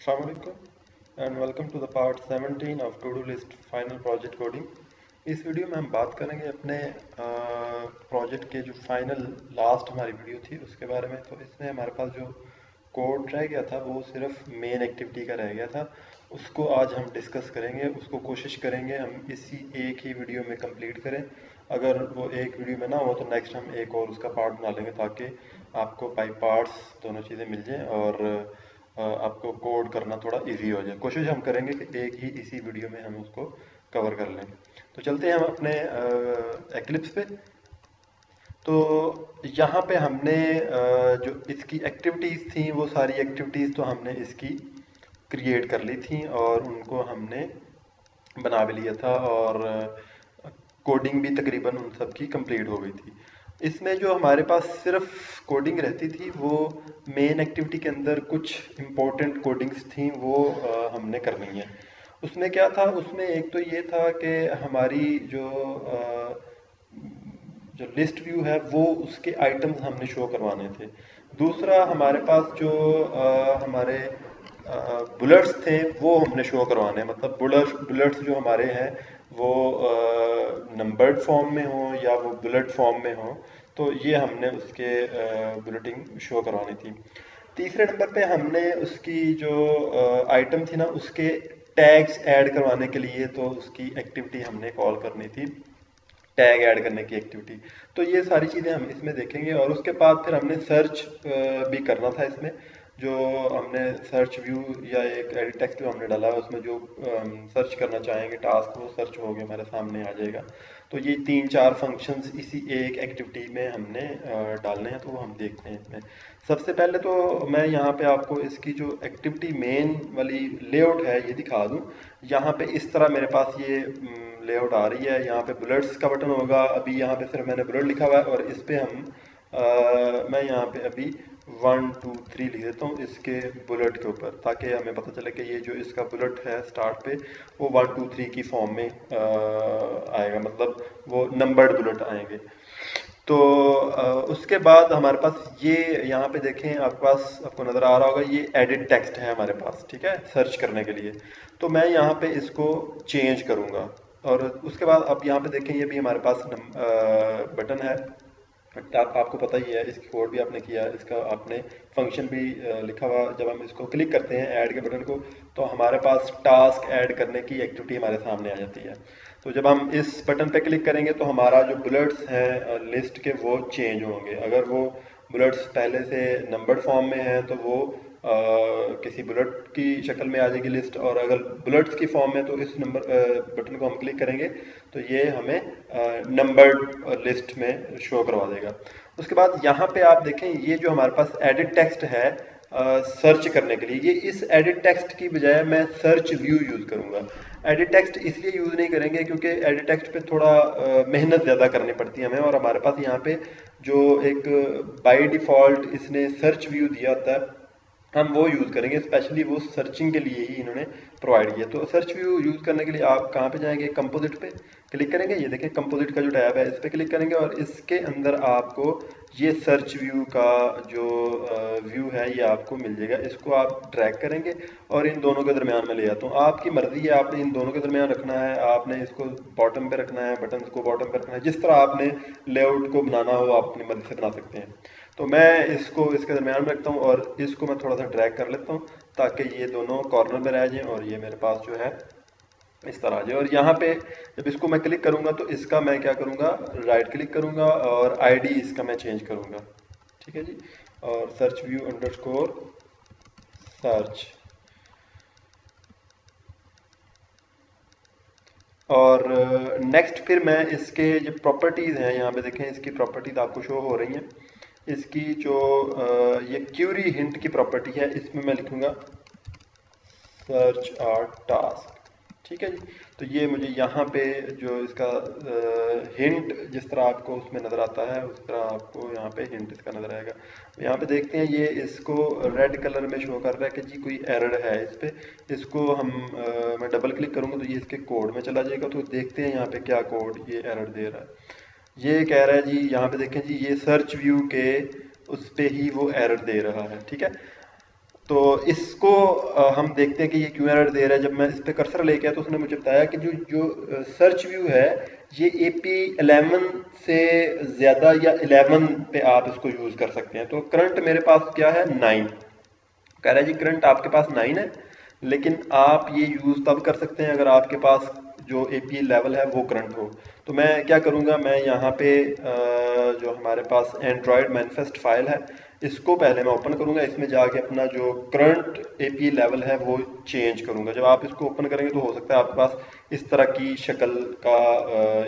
Assalamu alaikum and welcome to the part 17 of to-do list final project coding। इस video में हम बात करेंगे अपने प्रोजेक्ट के जो फाइनल लास्ट हमारी वीडियो थी उसके बारे में। तो इसमें हमारे पास जो कोड रह गया था वो सिर्फ मेन एक्टिविटी का रह गया था, उसको आज हम डिस्कस करेंगे। उसको कोशिश करेंगे हम इसी एक ही वीडियो में कंप्लीट करें। अगर वो एक वीडियो में ना हो तो नेक्स्ट हम एक और उसका पार्ट बना लेंगे ताकि आपको बाई पार्ट्स दोनों चीज़ें मिल जाएँ और आपको कोड करना थोड़ा इजी हो जाए। कोशिश हम करेंगे कि एक ही इसी वीडियो में हम उसको कवर कर लें। तो चलते हैं हम अपने एक्लिप्स पे। तो यहाँ पे हमने जो इसकी एक्टिविटीज़ थी वो सारी एक्टिविटीज़ तो हमने इसकी क्रिएट कर ली थी और उनको हमने बना भी लिया था और कोडिंग भी तकरीबन उन सब की कंप्लीट हो गई थी। इसमें जो हमारे पास सिर्फ कोडिंग रहती थी वो मेन एक्टिविटी के अंदर कुछ इम्पोर्टेंट कोडिंग्स थी वो हमने करनी है। उसमें क्या था, उसमें एक तो ये था कि हमारी जो लिस्ट व्यू है वो उसके आइटम्स हमने शो करवाने थे। दूसरा हमारे पास जो हमारे बुलेट्स थे वो हमने शो करवाने हैं। मतलब बुलेट्स जो हमारे हैं वो नंबर्ड फॉर्म में हो या वो बुलेट फॉर्म में हो, तो ये हमने उसके बुलेटिंग शो करवानी थी। तीसरे नंबर पे हमने उसकी जो आइटम थी ना उसके टैग्स ऐड करवाने के लिए तो उसकी एक्टिविटी हमने कॉल करनी थी, टैग ऐड करने की एक्टिविटी। तो ये सारी चीज़ें हम इसमें देखेंगे और उसके बाद फिर हमने सर्च भी करना था इसमें। जो हमने सर्च व्यू या एक एडिट टेक्स्ट जो हमने डाला है उसमें जो सर्च करना चाहेंगे टास्क वो सर्च हो गया हमारे सामने आ जाएगा। तो ये 3-4 फंक्शंस इसी एक एक्टिविटी में हमने डालने हैं, तो वो हम देखते हैं इसमें। सबसे पहले तो मैं यहाँ पे आपको इसकी जो एक्टिविटी मेन वाली लेआउट है ये दिखा दूँ। यहाँ पे इस तरह मेरे पास ये लेआउट आ रही है। यहाँ पे बुलेट्स का बटन होगा। अभी यहाँ पे सिर्फ मैंने बुलेट लिखा हुआ है और इस पे हम मैं यहाँ पे अभी 1 2 3 लिख देता हूँ इसके बुलेट के ऊपर, ताकि हमें पता चले कि ये जो इसका बुलेट है स्टार्ट पे वो 1 2 3 की फॉर्म में आएगा, मतलब वो नंबर्ड बुलेट आएंगे। तो उसके बाद हमारे पास ये यहाँ पे देखें, आपके पास आपको नज़र आ रहा होगा ये एडिट टेक्स्ट है हमारे पास, ठीक है, सर्च करने के लिए। तो मैं यहाँ पे इसको चेंज करूँगा और उसके बाद आप यहाँ पे देखें ये भी हमारे पास बटन है। आपको पता ही है, इसकी कोड भी आपने किया, इसका आपने फंक्शन भी लिखा हुआ। जब हम इसको क्लिक करते हैं ऐड के बटन को तो हमारे पास टास्क ऐड करने की एक्टिविटी हमारे सामने आ जाती है। तो जब हम इस बटन पे क्लिक करेंगे तो हमारा जो बुलेट्स हैं लिस्ट के वो चेंज होंगे। अगर वो बुलेट्स पहले से नंबर्ड फॉर्म में है तो वो किसी बुलेट की शक्ल में आ जाएगी लिस्ट, और अगर बुलेट्स की फॉर्म में तो इस नंबर बटन को हम क्लिक करेंगे तो ये हमें नंबर्ड लिस्ट में शो करवा देगा। उसके बाद यहाँ पे आप देखें ये जो हमारे पास एडिट टेक्स्ट है सर्च करने के लिए, ये इस एडिट टेक्स्ट की बजाय मैं सर्च व्यू यूज़ करूँगा। एडिट टेक्स्ट इसलिए यूज़ नहीं करेंगे क्योंकि एडिट टेक्स्ट पे थोड़ा मेहनत ज़्यादा करनी पड़ती है हमें, और हमारे पास यहाँ पे जो एक बाय डिफ़ॉल्ट इसने सर्च व्यू दिया होता है हम वो यूज़ करेंगे। स्पेशली वो सर्चिंग के लिए ही इन्होंने प्रोवाइड किया। तो सर्च व्यू यूज़ करने के लिए आप कहाँ पे जाएंगे, कंपोजिट पे क्लिक करेंगे। ये देखें कंपोजिट का जो टैब है इस पर क्लिक करेंगे और इसके अंदर आपको ये सर्च व्यू का जो व्यू है ये आपको मिल जाएगा। इसको आप ड्रैग करेंगे और इन दोनों के दरमियान में ले जाता हूँ। आपकी मर्जी है, आपने इन दोनों के दरमियान रखना है, आपने इसको बॉटम पे रखना है, बटन को बॉटम पे रखना है, जिस तरह आपने लेआउट को बनाना हो आप अपनी मर्जी से बना सकते हैं। तो मैं इसको इसके दरमियान में रखता हूँ और इसको मैं थोड़ा सा ड्रैग कर लेता हूँ ताकि ये दोनों कॉर्नर में रह जाएं और ये मेरे पास जो है इस तरह आ जाए। और यहाँ पे जब इसको मैं क्लिक करूँगा तो इसका मैं क्या करूँगा, राइट क्लिक करूँगा और आईडी इसका मैं चेंज करूँगा, ठीक है जी। और सर्च व्यू अंडरस्कोर सर्च, और नेक्स्ट फिर मैं इसके जो प्रॉपर्टीज़ हैं यहाँ पे देखें, इसकी प्रॉपर्टीज़ आपको शो हो रही हैं। इसकी जो ये क्यूरी हिंट की प्रॉपर्टी है इसमें मैं लिखूँगा सर्च आर टास्क, ठीक है जी। तो ये मुझे यहाँ पे जो इसका हिंट जिस तरह आपको उसमें नज़र आता है उस तरह आपको यहाँ पे हिंट इसका नज़र आएगा। यहाँ पे देखते हैं ये इसको रेड कलर में शो कर रहा है कि जी कोई एरर है इस पे। इसको हम मैं डबल क्लिक करूँगा तो ये इसके कोड में चला जाएगा। तो देखते हैं यहाँ पे क्या कोड ये एरर दे रहा है। ये कह रहा है जी, यहाँ पे देखें जी ये सर्च व्यू के उस पे ही वो एरर दे रहा है, ठीक है। तो इसको हम देखते हैं कि ये क्यों एरर दे रहा है। जब मैं इस पे कर्सर लेके आया तो उसने मुझे बताया कि जो जो सर्च व्यू है ये API 11 से ज़्यादा या 11 पे आप इसको यूज़ कर सकते हैं। तो करंट मेरे पास क्या है 9, कह रहा है जी करंट आपके पास 9 है, लेकिन आप ये यूज़ तब कर सकते हैं अगर आपके पास जो API लेवल है वो करंट हो। तो मैं क्या करूँगा, मैं यहाँ पे जो हमारे पास एंड्रॉयड मैनिफेस्ट फाइल है इसको पहले मैं ओपन करूँगा, इसमें जाके अपना जो करंट API लेवल है वो चेंज करूँगा। जब आप इसको ओपन करेंगे तो हो सकता है आपके पास इस तरह की शक्ल का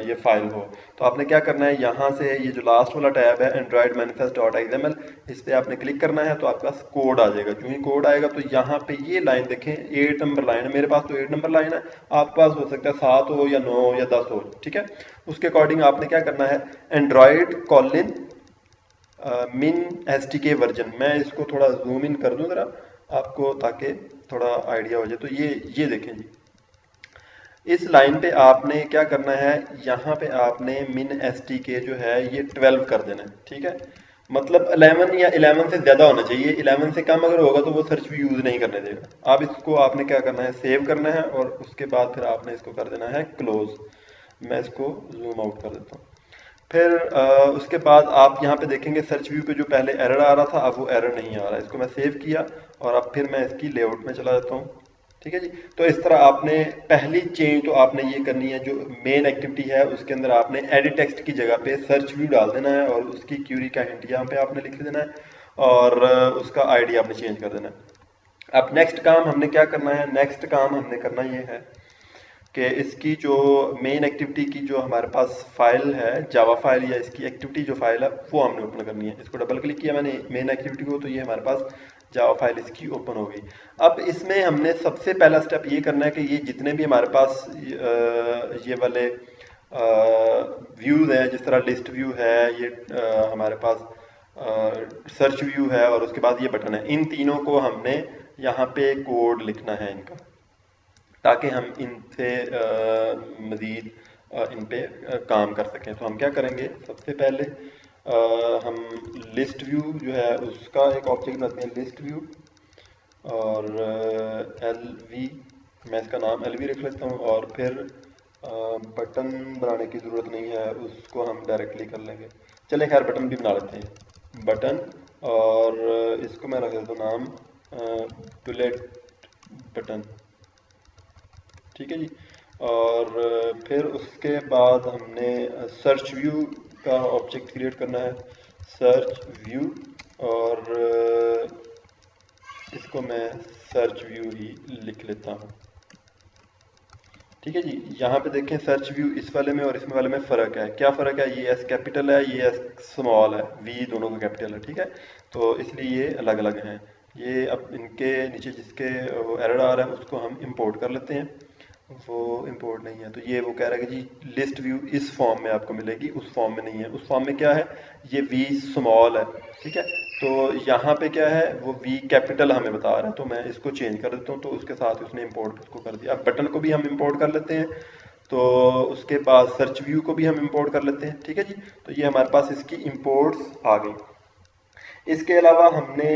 ये फाइल हो। तो आपने क्या करना है, यहाँ से ये जो लास्ट वाला टैब है एंड्रॉयड मैनिफेस्ट डॉट XML, इस पर आपने क्लिक करना है तो आपके पास कोड आ जाएगा। जो ही कोड आएगा तो यहाँ पे ये लाइन देखें 8 नंबर लाइन है, मेरे पास तो 8 नंबर लाइन है, आपके पास हो सकता है 7 हो या 9 या 10 हो, ठीक है। उसके अकॉर्डिंग आपने क्या करना है, एंड्रॉयड कॉलिन मिन SDK वर्जन, मैं इसको थोड़ा जूम इन कर दूं जरा आपको ताकि थोड़ा आइडिया हो जाए। तो ये देखें जी, इस लाइन पे आपने क्या करना है, यहाँ पे आपने मिन SDK जो है ये 12 कर देना है, ठीक है। मतलब 11 या 11 से ज़्यादा होना चाहिए, 11 से कम अगर होगा तो वो सर्च भी यूज़ नहीं करने देगा। अब इसको आपने क्या करना है, सेव करना है और उसके बाद फिर आपने इसको कर देना है क्लोज। मैं इसको जूम आउट कर देता हूँ। फिर उसके बाद आप यहाँ पे देखेंगे सर्च व्यू पे जो पहले एरर आ रहा था अब वो एरर नहीं आ रहा है। इसको मैं सेव किया और अब फिर मैं इसकी लेआउट में चला जाता हूँ, ठीक है जी। तो इस तरह आपने पहली चेंज तो आपने ये करनी है, जो मेन एक्टिविटी है उसके अंदर आपने एडिट टेक्स्ट की जगह पे सर्च व्यू डाल देना है और उसकी क्यूरी का हिंट यहाँ पे आपने लिख देना है और उसका आईडी आपने चेंज कर देना है। अब नेक्स्ट काम हमने क्या करना है, नेक्स्ट काम हमने करना ये है कि इसकी जो मेन एक्टिविटी की जो हमारे पास फाइल है जावा फाइल या इसकी एक्टिविटी जो फाइल है वो हमने ओपन करनी है। इसको डबल क्लिक किया मैंने मेन एक्टिविटी को तो ये हमारे पास जावा फाइल इसकी ओपन हो गई। अब इसमें हमने सबसे पहला स्टेप ये करना है कि ये जितने भी हमारे पास ये वाले व्यूज़ हैं, जिस तरह लिस्ट व्यू है, ये हमारे पास सर्च व्यू है और उसके बाद ये बटन है, इन तीनों को हमने यहाँ पे कोड लिखना है इनका, ताकि हम इनसे मज़ीद इन पे काम कर सकें। तो हम क्या करेंगे, सबसे पहले हम लिस्ट व्यू जो है उसका एक ऑब्जेक्ट बनाते हैं, लिस्ट व्यू, और LV, मैं इसका नाम LV रख लेता हूँ। और फिर बटन बनाने की ज़रूरत नहीं है, उसको हम डायरेक्टली कर लेंगे। चले खैर बटन भी बना लेते हैं, बटन, और इसको मैं रख देता हूँ नाम बुलेट बटन, ठीक है जी। और फिर उसके बाद हमने सर्च व्यू का ऑब्जेक्ट क्रिएट करना है, सर्च व्यू, और इसको मैं सर्च व्यू ही लिख लेता हूँ, ठीक है जी। यहाँ पे देखें सर्च व्यू इस वाले में और इसमें वाले में फ़र्क है। क्या फ़र्क है, ये S कैपिटल है, ये S स्मॉल है, V दोनों का कैपिटल है, ठीक है। तो इसलिए ये अलग अलग हैं। ये अब इनके नीचे जिसके वो एरर आ रहा है उसको हम इंपोर्ट कर लेते हैं, वो इंपोर्ट नहीं है। तो ये वो कह रहा है कि जी लिस्ट व्यू इस फॉर्म में आपको मिलेगी, उस फॉर्म में नहीं है। उस फॉर्म में क्या है, ये V स्मॉल है, ठीक है। तो यहाँ पे क्या है, वो V कैपिटल हमें बता रहा है, तो मैं इसको चेंज कर देता हूँ। तो उसके साथ उसने इंपोर्ट उसको कर दिया। अब बटन को भी हम इंपोर्ट कर लेते हैं, तो उसके बाद सर्च व्यू को भी हम इंपोर्ट कर लेते हैं, ठीक है जी। तो ये हमारे पास इसकी इंपोर्ट्स आ गई। इसके अलावा हमने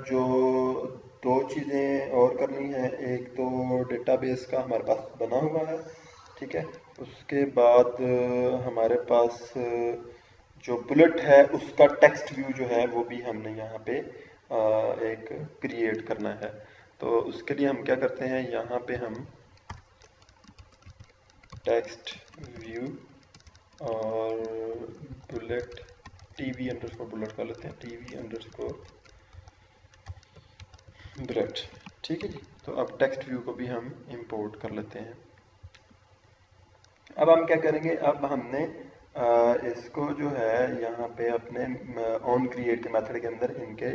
जो दो चीज़ें और करनी है, एक तो डेटाबेस का हमारे पास बना हुआ है, ठीक है। उसके बाद हमारे पास जो बुलेट है उसका टेक्स्ट व्यू जो है वो भी हमने यहाँ पे एक क्रिएट करना है। तो उसके लिए हम क्या करते हैं, यहाँ पे हम टेक्स्ट व्यू और बुलेट TV अंडरस्कोर बुलेट कर लेते हैं, TV अंडरस्कोर बुलेट, ठीक है जी। तो अब टेक्स्ट व्यू को भी हम इंपोर्ट कर लेते हैं। अब हम क्या करेंगे, अब हमने इसको जो है यहाँ पे अपने ऑन क्रिएट के मेथड के अंदर इनके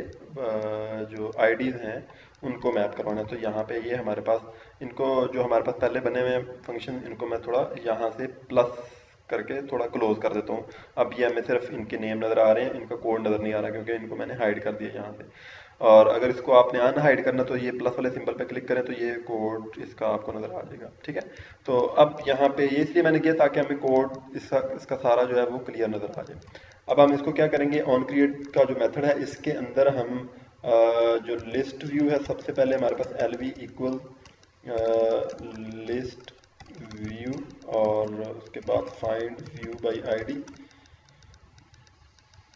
जो आईडीज़ हैं उनको मैप करवाना है। तो यहाँ पे ये हमारे पास इनको जो हमारे पास पहले बने हुए फंक्शन, इनको मैं थोड़ा यहाँ से प्लस करके थोड़ा क्लोज कर देता हूँ। अब ये हमें सिर्फ इनके नेम नज़र आ रहे हैं, इनका कोड नज़र नहीं आ रहा क्योंकि इनको मैंने हाइड कर दिया यहाँ से। और अगर इसको आपने अनहाइड करना तो ये प्लस वाले सिंबल पे क्लिक करें तो ये कोड इसका आपको नज़र आ जाएगा, ठीक है। तो अब यहाँ पे ये इसलिए मैंने किया ताकि हमें कोड इसका सारा जो है वो क्लियर नज़र आ जाए। अब हम इसको क्या करेंगे, ऑन क्रिएट का जो मेथड है इसके अंदर हम जो लिस्ट व्यू है, सबसे पहले हमारे पास LV इक्वल लिस्ट व्यू और उसके बाद फाइंड व्यू बाय आईडी।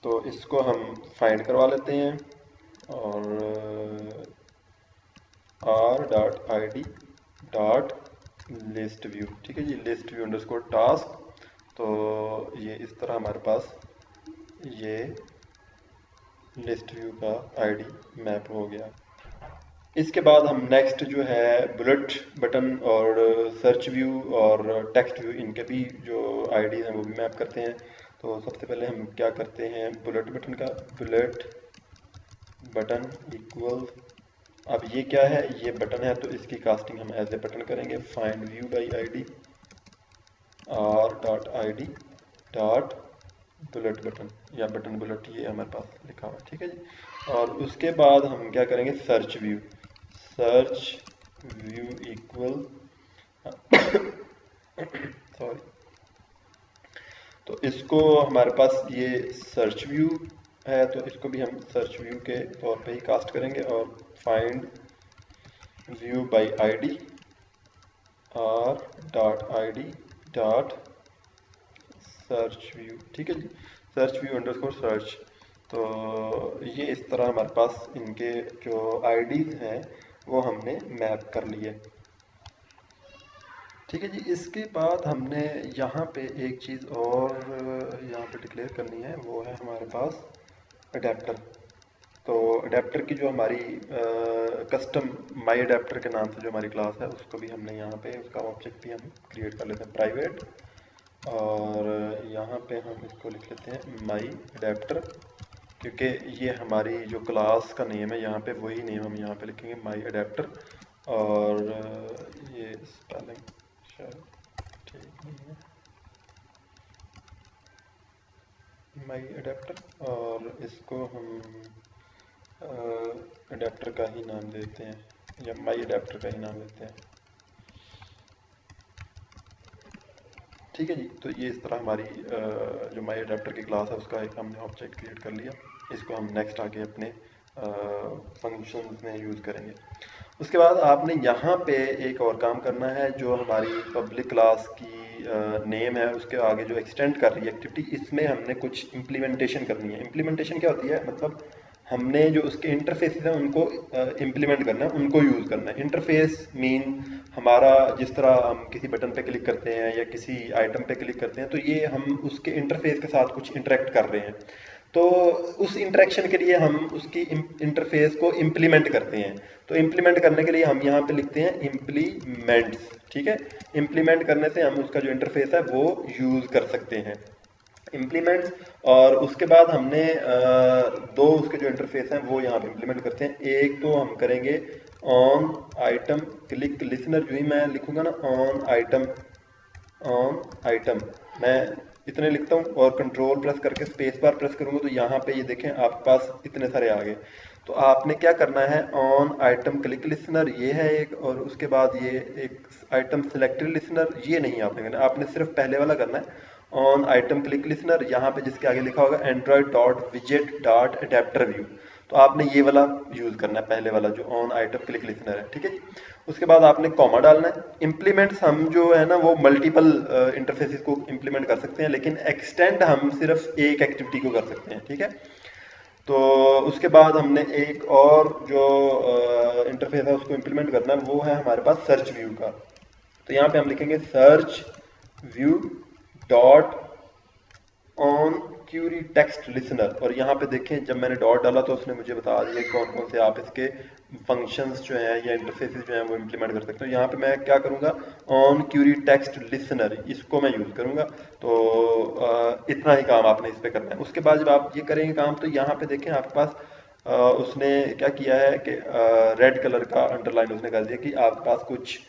तो इसको हम फाइंड करवा लेते हैं और r.id.लिस्ट व्यू, ठीक है जी, लिस्ट व्यू अंडरस्कोर टास्क। तो ये इस तरह हमारे पास ये लिस्ट व्यू का आईडी मैप हो गया। इसके बाद हम नेक्स्ट जो है बुलेट बटन और सर्च व्यू और टेक्स्ट व्यू, इनके भी जो आईडी हैं वो भी मैप करते हैं। तो सबसे पहले हम क्या करते हैं, बुलेट बटन का बुलेट बटन इक्वल, अब ये क्या है, ये बटन है तो इसकी कास्टिंग हम एज ए बटन करेंगे, find view by ID r.id dot bullet button या बटन बुलेट, ये हमारे पास लिखा हुआ है, ठीक है जी। और उसके बाद हम क्या करेंगे, सर्च व्यू इक्वल सॉरी, तो इसको हमारे पास ये सर्च व्यू है तो इसको भी हम सर्च व्यू के तौर पे ही कास्ट करेंगे और find view by ID r.id dot search view, ठीक है जी, सर्च व्यू अंडरस्कोर सर्च। तो ये इस तरह हमारे पास इनके जो आईडीज हैं वो हमने मैप कर लिए, ठीक है जी। इसके बाद हमने यहाँ पे एक चीज़ और यहाँ पे डिक्लेयर करनी है, वो है हमारे पास अडेप्टर। तो अडेप्टर की जो हमारी कस्टम माई अडेप्टर के नाम से जो हमारी क्लास है उसको भी हमने यहाँ पे उसका ऑब्जेक्ट भी हम क्रिएट कर लेते हैं प्राइवेट, और यहाँ पे हम इसको लिख लेते हैं माई अडेप्टर, क्योंकि ये हमारी जो क्लास का नेम है यहाँ पे वही नेम हम यहाँ पे लिखेंगे माई अडेप्टर। और ये स्पेलिंग शायद ठीक नहीं है, माई अडेप्टर, और इसको हम अडेप्टर का ही नाम देते हैं या माई अडेप्टर का ही नाम देते हैं, ठीक है जी। तो ये इस तरह हमारी जो माई अडेप्टर की क्लास है उसका एक हमने ऑब्जेक्ट क्रिएट कर लिया। इसको हम नेक्स्ट आगे अपने फंक्शंस में यूज़ करेंगे। उसके बाद आपने यहाँ पे एक और काम करना है, जो हमारी पब्लिक क्लास की नेम है उसके आगे जो एक्सटेंड कर रही है एक्टिविटी, इसमें हमने कुछ इम्प्लीमेंटेशन करनी है। इम्प्लीमेंटेशन क्या होती है, मतलब हमने जो उसके इंटरफेसेस हैं उनको इम्प्लीमेंट करना है, उनको यूज़ करना है। इंटरफेस मीन हमारा जिस तरह हम किसी बटन पे क्लिक करते हैं या किसी आइटम पे क्लिक करते हैं तो ये हम उसके इंटरफेस के साथ कुछ इंटरेक्ट कर रहे हैं, तो उस इंटरेक्शन के लिए हम उसकी इंटरफेस को इम्प्लीमेंट करते हैं। तो इम्प्लीमेंट करने के लिए हम यहाँ पे लिखते हैं इम्प्लीमेंट्स, ठीक है। इम्प्लीमेंट करने से हम उसका जो इंटरफेस है वो यूज़ कर सकते हैं, इम्प्लीमेंट्स। और उसके बाद हमने दो उसके जो इंटरफेस हैं वो यहाँ पे इम्प्लीमेंट करते हैं। एक तो हम करेंगे ऑन आइटम क्लिक लिसनर, जो ही मैं लिखूंगा ना ऑन आइटम मैं इतने लिखता हूँ और कंट्रोल प्रेस करके स्पेस बार प्रेस करूंगा तो यहाँ पे ये देखें आपके पास इतने सारे आ गए। तो आपने क्या करना है, ऑन आइटम क्लिक लिसनर ये है एक, और उसके बाद ये एक आइटम सिलेक्टेड लिसनर, ये नहीं आपने करना, आपने सिर्फ पहले वाला करना है ऑन आइटम क्लिक लिसनर, यहाँ पे जिसके आगे लिखा होगा एंड्रॉइड डॉट विजेट डॉट अडेप्टर व्यू, तो आपने ये वाला यूज करना है, पहले वाला जो ऑन आइटम क्लिक लिसनर है, ठीक है जी। उसके बाद आपने कॉमा डालना है। इम्प्लीमेंट्स हम जो है ना वो मल्टीपल इंटरफेसेस को इम्प्लीमेंट कर सकते हैं, लेकिन एक्सटेंड हम सिर्फ एक एक्टिविटी को कर सकते हैं, ठीक है। तो उसके बाद हमने एक और जो इंटरफेस है उसको इम्प्लीमेंट करना है, वो है हमारे पास सर्च व्यू का। तो यहाँ पे हम लिखेंगे search view dot on query text listener, और यहाँ पे देखें जब मैंने डॉट डाला तो उसने मुझे बता दिया कौन कौन से आप इसके फंक्शंस जो हैं या इंटरफेसेस जो हैं वो इम्प्लीमेंट कर सकते हो। यहाँ पे मैं क्या करूँगा, ऑन क्यूरी टेक्स्ट लिसनर, इसको मैं यूज़ करूँगा। तो इतना ही काम आपने इस पर करना है। उसके बाद जब आप ये करेंगे काम तो यहाँ पे देखें आपके पास उसने क्या किया है कि रेड कलर का अंडरलाइन उसने कर दिया कि आपके पास कुछ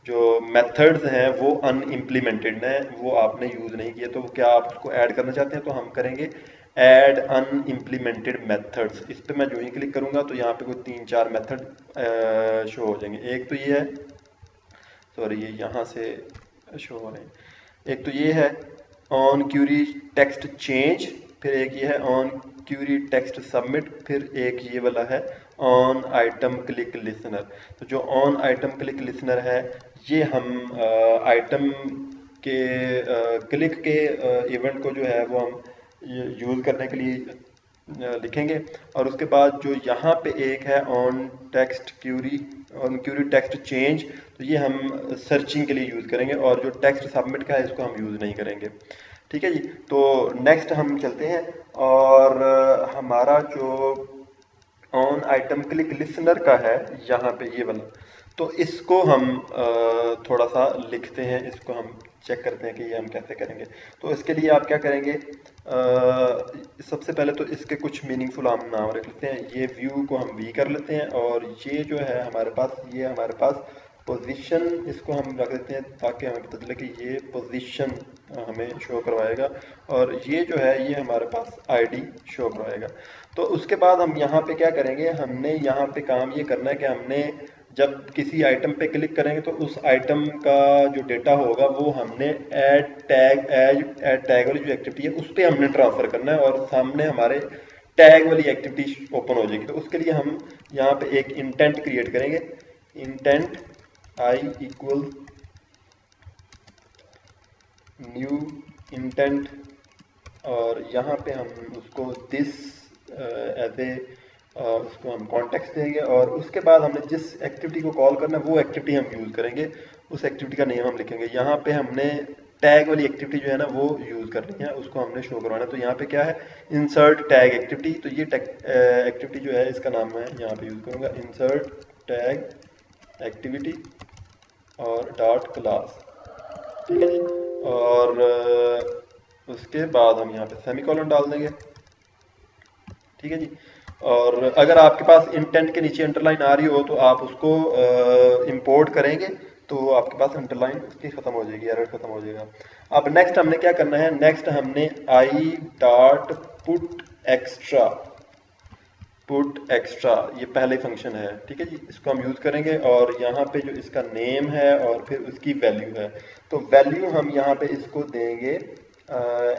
जो मेथड्स हैं वो अनइम्प्लीमेंटेड हैं, वो आपने यूज़ नहीं किए। तो क्या आप उसको ऐड करना चाहते हैं, तो हम करेंगे ऐड अनइम्प्लीमेंटेड मेथड्स। इस पर मैं जो ही क्लिक करूँगा तो यहाँ पे कोई 3-4 मेथड शो हो जाएंगे। एक तो ये है, सॉरी ये यहाँ से शो हो रहे हैं, एक तो ये है ऑन क्यूरी टेक्स्ट चेंज, फिर एक ये है ऑन क्यूरी टेक्स्ट सबमिट, फिर एक ये वाला है ऑन आइटम क्लिक लिसनर। तो जो ऑन आइटम क्लिक लिसनर है ये हम आइटम के क्लिक के इवेंट को जो है वो हम यूज़ करने के लिए लिखेंगे। और उसके बाद जो यहाँ पे एक है ऑन क्यूरी टेक्स्ट चेंज, तो ये हम सर्चिंग के लिए यूज़ करेंगे, और जो टेक्स्ट सबमिट का है इसको हम यूज़ नहीं करेंगे। ठीक है जी। तो नेक्स्ट हम चलते हैं, और हमारा जो ऑन आइटम क्लिक लिसनर का है यहाँ पे ये वाला, तो इसको हम थोड़ा सा लिखते हैं, इसको हम चेक करते हैं कि ये हम कैसे करेंगे। तो इसके लिए आप क्या करेंगे, सबसे पहले तो इसके कुछ मीनिंगफुल हम नाम रख लेते हैं। ये व्यू को हम वी कर लेते हैं, और ये जो है हमारे पास, ये हमारे पास पोजीशन, इसको हम रख देते हैं ताकि हमें पता चले कि ये पोजीशन हमें शो करवाएगा, और ये जो है ये हमारे पास आईडी शो करवाएगा। तो उसके बाद हम यहाँ पे क्या करेंगे, हमने यहाँ पे काम ये करना है कि हमने जब किसी आइटम पे क्लिक करेंगे तो उस आइटम का जो डेटा होगा वो हमने ऐड टैग वाली जो एक्टिविटी है उस पर हमने ट्रांसफर करना है, और सामने हमारे टैग वाली एक्टिविटी ओपन हो जाएगी। तो उसके लिए हम यहाँ पे एक इंटेंट क्रिएट करेंगे, intent I equal new intent, और यहाँ पे हम उसको दिस एज ए उसको हम कॉन्टेक्स्ट देंगे, और उसके बाद हमने जिस एक्टिविटी को कॉल करना है वो एक्टिविटी हम यूज़ करेंगे, उस एक्टिविटी का नेम हम लिखेंगे। यहाँ पे हमने टैग वाली एक्टिविटी जो है ना वो यूज़ करनी है, उसको हमने शो करवाना है। तो यहाँ पे क्या है, इंसर्ट टैग एक्टिविटी, तो ये एक्टिविटी जो है इसका नाम मैं यहाँ पे यूज़ करूँगा, इंसर्ट टैग एक्टिविटी और डॉट क्लास। ठीक है जी। और उसके बाद हम यहाँ पे सेमीकोलन डाल देंगे। ठीक है जी। और अगर आपके पास इंटेंट के नीचे अंडरलाइन आ रही हो तो आप उसको इंपोर्ट करेंगे तो आपके पास अंडरलाइन उसकी ख़त्म हो जाएगी, एरर ख़त्म हो जाएगा। अब नेक्स्ट हमने क्या करना है, नेक्स्ट हमने आई डॉट पुट एक्स्ट्रा, ये पहले फंक्शन है। ठीक है जी, इसको हम यूज़ करेंगे, और यहाँ पे जो इसका नेम है और फिर उसकी वैल्यू है, तो वैल्यू हम यहाँ पे इसको देंगे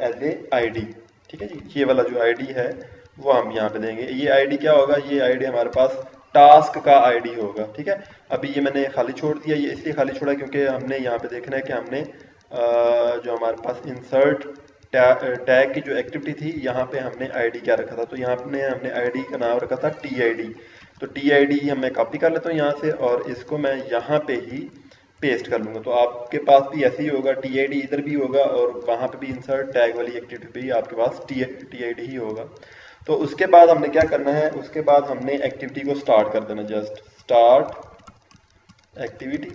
एज ए आईडी। ठीक है जी, ये वाला जो आईडी है वो हम यहाँ पे देंगे। ये आईडी क्या होगा, ये आईडी हमारे पास टास्क का आईडी होगा। ठीक है, अभी ये मैंने खाली छोड़ दिया, ये इसलिए खाली छोड़ा क्योंकि हमने यहाँ पे देखना है कि हमने जो हमारे पास इंसर्ट टैग की जो एक्टिविटी थी यहाँ पे हमने आईडी क्या रखा था, तो यहाँ पे हमने आईडी का नाम रखा था टीआईडी। तो टीआईडी मैं कॉपी कर लेता हूँ यहाँ से, और इसको मैं यहाँ पे ही पेस्ट कर लूँगा। तो आपके पास भी ऐसे ही होगा, टीआईडी इधर भी होगा और वहाँ पे भी इंसर्ट टैग वाली एक्टिविटी पे ही आपके पास टीआईडी ही होगा। तो उसके बाद हमने क्या करना है, उसके बाद हमने एक्टिविटी को स्टार्ट कर देना, जस्ट स्टार्ट एक्टिविटी,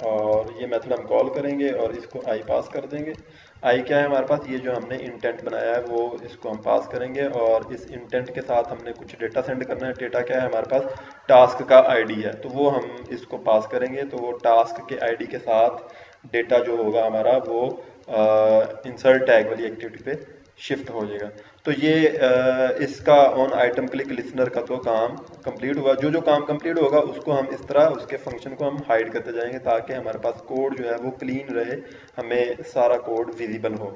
और ये मेथड हम कॉल करेंगे और इसको आई पास कर देंगे। आई क्या है हमारे पास, ये जो हमने इंटेंट बनाया है वो इसको हम पास करेंगे, और इस इंटेंट के साथ हमने कुछ डेटा सेंड करना है। डेटा क्या है हमारे पास, टास्क का आईडी है, तो वो हम इसको पास करेंगे। तो वो टास्क के आईडी के साथ डेटा जो होगा हमारा वो इंसर्ट टैग वाली एक्टिविटी पे शिफ्ट हो जाएगा। तो ये इसका ऑन आइटम क्लिक लिसनर का तो काम कंप्लीट हुआ। जो जो काम कंप्लीट होगा उसको हम इस तरह उसके फंक्शन को हम हाइड करते जाएंगे ताकि हमारे पास कोड जो है वो क्लीन रहे, हमें सारा कोड विजिबल हो।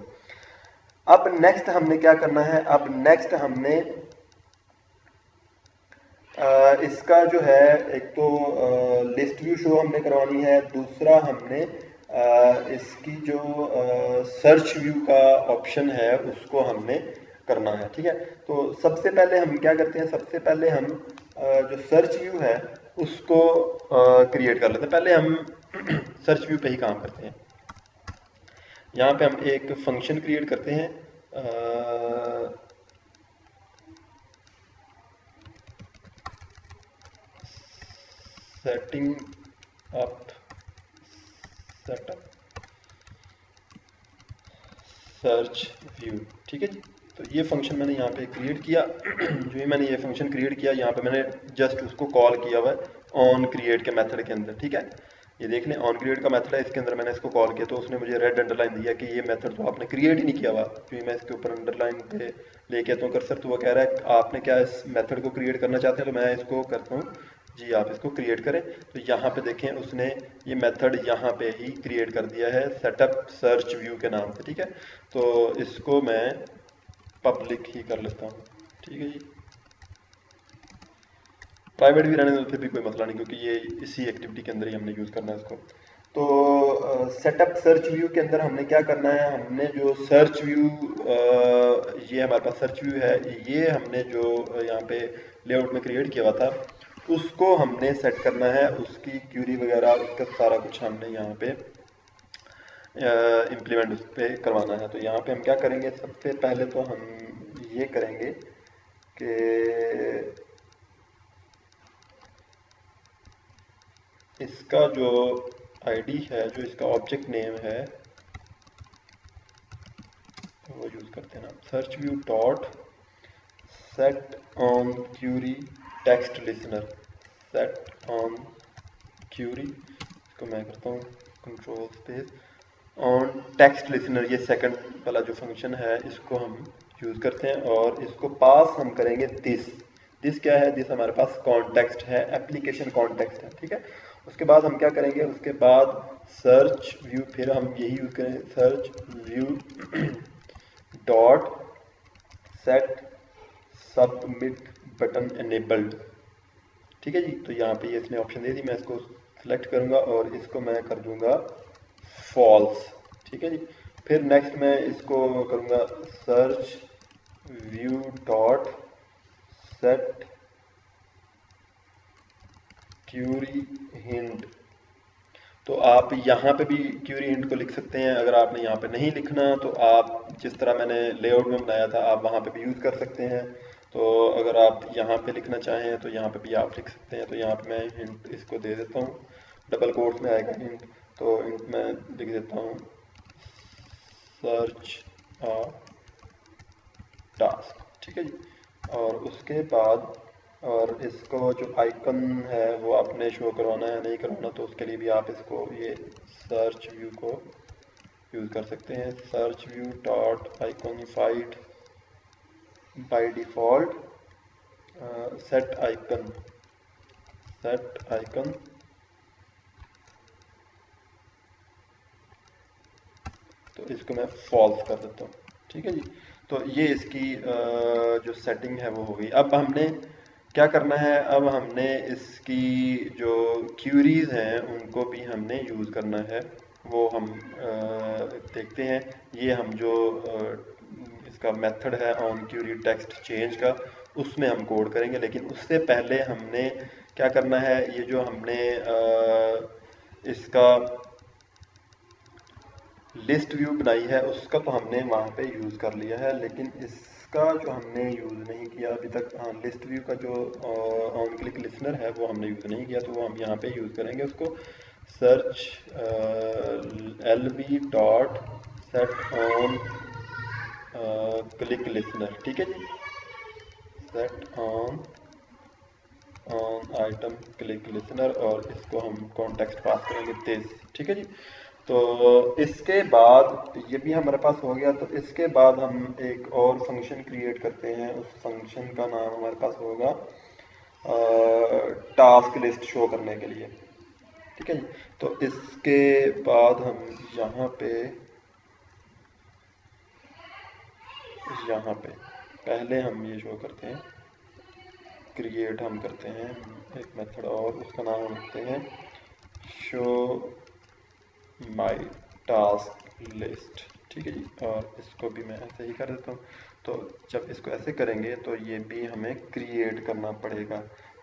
अब नेक्स्ट हमने क्या करना है, अब नेक्स्ट हमने इसका जो है एक तो लिस्ट व्यू शो हमने करवानी है, दूसरा हमने इसकी जो सर्च व्यू का ऑप्शन है उसको हमने करना है। ठीक है, तो सबसे पहले हम क्या करते हैं, सबसे पहले हम जो सर्च व्यू है उसको क्रिएट कर लेते हैं। पहले हम सर्च व्यू पे ही काम करते हैं। यहाँ पे हम एक फंक्शन क्रिएट करते हैं, setting up setup search view. ठीक है जी, तो ये फंक्शन मैंने यहाँ पे क्रिएट किया। जो ही मैंने ये फंक्शन क्रिएट किया, यहाँ पे मैंने जस्ट उसको कॉल किया हुआ है ऑन क्रिएट के मेथड के अंदर। ठीक है, ये देख लें ऑन क्रिएट का मेथड है, इसके अंदर मैंने इसको कॉल किया तो उसने मुझे रेड अंडरलाइन दिया कि ये मेथड तो आपने क्रिएट ही नहीं किया हुआ। क्योंकि मैं इसके ऊपर अंडरलाइन पे लेके आता हूँ कर्सर, तो वो कह रहा है आपने क्या इस मेथड को क्रिएट करना चाहते हैं, तो मैं इसको करता हूँ जी आप इसको क्रिएट करें। तो यहाँ पे देखें उसने ये मेथड यहाँ पे ही क्रिएट कर दिया है सेटअप सर्च व्यू के नाम से। ठीक है, तो इसको मैं पब्लिक ही कर लेता हूँ। ठीक है जी, प्राइवेट भी रहने दो फिर भी कोई मसला नहीं, क्योंकि ये इसी एक्टिविटी के अंदर ही हमने यूज़ करना है इसको। तो सेटअप सर्च व्यू के अंदर हमने क्या करना है, हमने जो सर्च व्यू, ये हमारे पास सर्च व्यू है, ये हमने जो यहाँ पे लेआउट में क्रिएट किया हुआ था उसको हमने सेट करना है, उसकी क्यूरी वगैरह उसका सारा कुछ हमने यहाँ पे इम्प्लीमेंट उस पर करवाना है। तो यहाँ पे हम क्या करेंगे, सबसे पहले तो हम ये करेंगे कि इसका जो आईडी है, जो इसका ऑब्जेक्ट नेम है, वो यूज़ करते हैं ना, search view dot set on query text listener, set on query, इसको मैं करता हूँ control space on text listener, ये सेकंड वाला जो फंक्शन है इसको हम यूज़ करते हैं, और इसको पास हम करेंगे दिस क्या है, दिस हमारे पास कॉन्टेक्स्ट है, एप्लीकेशन कॉन्टेक्स्ट है, ठीक है। उसके बाद हम क्या करेंगे, उसके बाद सर्च व्यू, फिर हम यही यूज़ करेंगे, search view dot set submit button enabled, ठीक है जी। तो यहाँ पे ये इसने ऑप्शन दे दी, मैं इसको सिलेक्ट करूँगा और इसको मैं कर दूँगा फॉल्स, ठीक है जी। फिर नेक्स्ट मैं इसको करूँगा search view dot set query hint, तो आप यहाँ पे भी क्यूरी हिंट को लिख सकते हैं। अगर आपने यहाँ पे नहीं लिखना तो आप जिस तरह मैंने लेआउट में बनाया था आप वहाँ पे भी यूज़ कर सकते हैं। तो अगर आप यहाँ पे लिखना चाहें तो यहाँ पे भी आप लिख सकते हैं। तो यहाँ पे मैं हिंट इसको दे देता हूँ, डबल कोट्स में आएगा हिंट, तो हिंट मैं लिख देता हूँ सर्च टास्क, ठीक है जी। और उसके बाद और इसको जो आइकन है वो आपने शो करवाना है नहीं करवाना, तो उसके लिए भी आप इसको ये सर्च व्यू को यूज़ कर सकते हैं, search view dot iconified by default set icon, तो इसको मैं फॉल्स कर देता हूँ, ठीक है जी। तो ये इसकी जो सेटिंग है वो हो गई। अब हमने क्या करना है, अब हमने इसकी जो क्यूरीज हैं उनको भी हमने यूज़ करना है, वो हम देखते हैं। ये हम जो इसका मेथड है ऑन क्यूरी टेक्स्ट चेंज का, उसमें हम कोड करेंगे, लेकिन उससे पहले हमने क्या करना है, ये जो हमने इसका लिस्ट व्यू बनाई है उसका तो हमने वहाँ पे यूज़ कर लिया है, लेकिन इसका जो हमने यूज़ नहीं किया अभी तक, हाँ, लिस्ट व्यू का जो ऑन क्लिक लिसनर है वो हमने यूज़ नहीं किया, तो वो हम यहाँ पे यूज़ करेंगे उसको, search LV dot set on click listener, ठीक है जी, set on item click listener, और इसको हम कॉन्टेक्स्ट पास करेंगे दिस, ठीक है जी। तो इसके बाद ये भी हमारे पास हो गया, तो इसके बाद हम एक और फंक्शन क्रिएट करते हैं, उस फंक्शन का नाम हमारे पास होगा टास्क लिस्ट शो करने के लिए, ठीक है जी। तो इसके बाद हम यहाँ पे पहले हम ये शो करते हैं, क्रिएट हम करते हैं एक मेथड और उसका नाम हम रखते हैं शो माई टास्क लिस्ट, ठीक है जी। और इसको भी मैं ऐसे ही कर देता हूँ। तो जब इसको ऐसे करेंगे तो ये भी हमें क्रिएट करना पड़ेगा,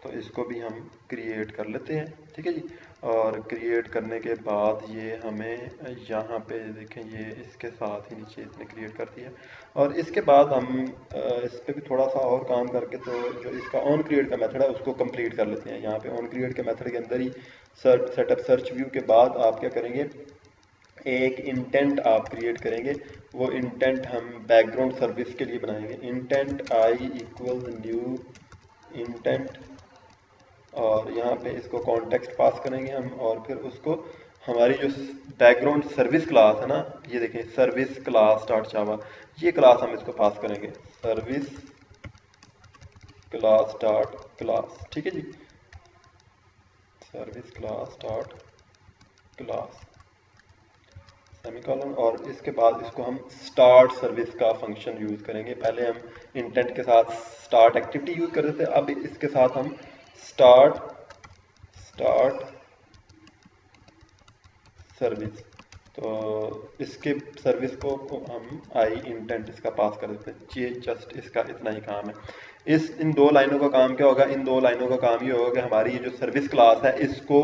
तो इसको भी हम क्रिएट कर लेते हैं, ठीक है जी। और क्रिएट करने के बाद ये हमें यहाँ पे देखें, ये इसके साथ ही नीचे इसने क्रिएट कर दिया। और इसके बाद हम इस पर भी थोड़ा सा और काम करके, तो जो इसका ऑन क्रिएट का मेथड है उसको कंप्लीट कर लेते हैं। यहाँ पे ऑन क्रिएट के मेथड के अंदर ही सेटअप सर्च व्यू के बाद आप क्या करेंगे, एक इंटेंट आप क्रिएट करेंगे, वो इंटेंट हम बैकग्राउंड सर्विस के लिए बनाएंगे, intent I equal new intent, और यहाँ पे इसको कॉन्टेक्स्ट पास करेंगे हम, और फिर उसको हमारी जो बैकग्राउंड सर्विस क्लास है ना, ये देखें सर्विस क्लास डॉट जावा, ये क्लास हम इसको पास करेंगे, सर्विस क्लास डॉट क्लास, ठीक है जी, service class dot class semicolon. और इसके बाद इसको हम स्टार्ट सर्विस का फंक्शन यूज़ करेंगे। पहले हम इंटेंट के साथ स्टार्ट एक्टिविटी यूज़ करते थे, अब इसके साथ हम स्टार्ट स्टार्ट सर्विस। तो इसके सर्विस को हम आई इंटेंट इसका पास कर देते हैं। ये जस्ट इसका इतना ही काम है। इन दो लाइनों का काम क्या होगा? इन दो लाइनों का काम ये होगा कि हमारी ये जो सर्विस क्लास है इसको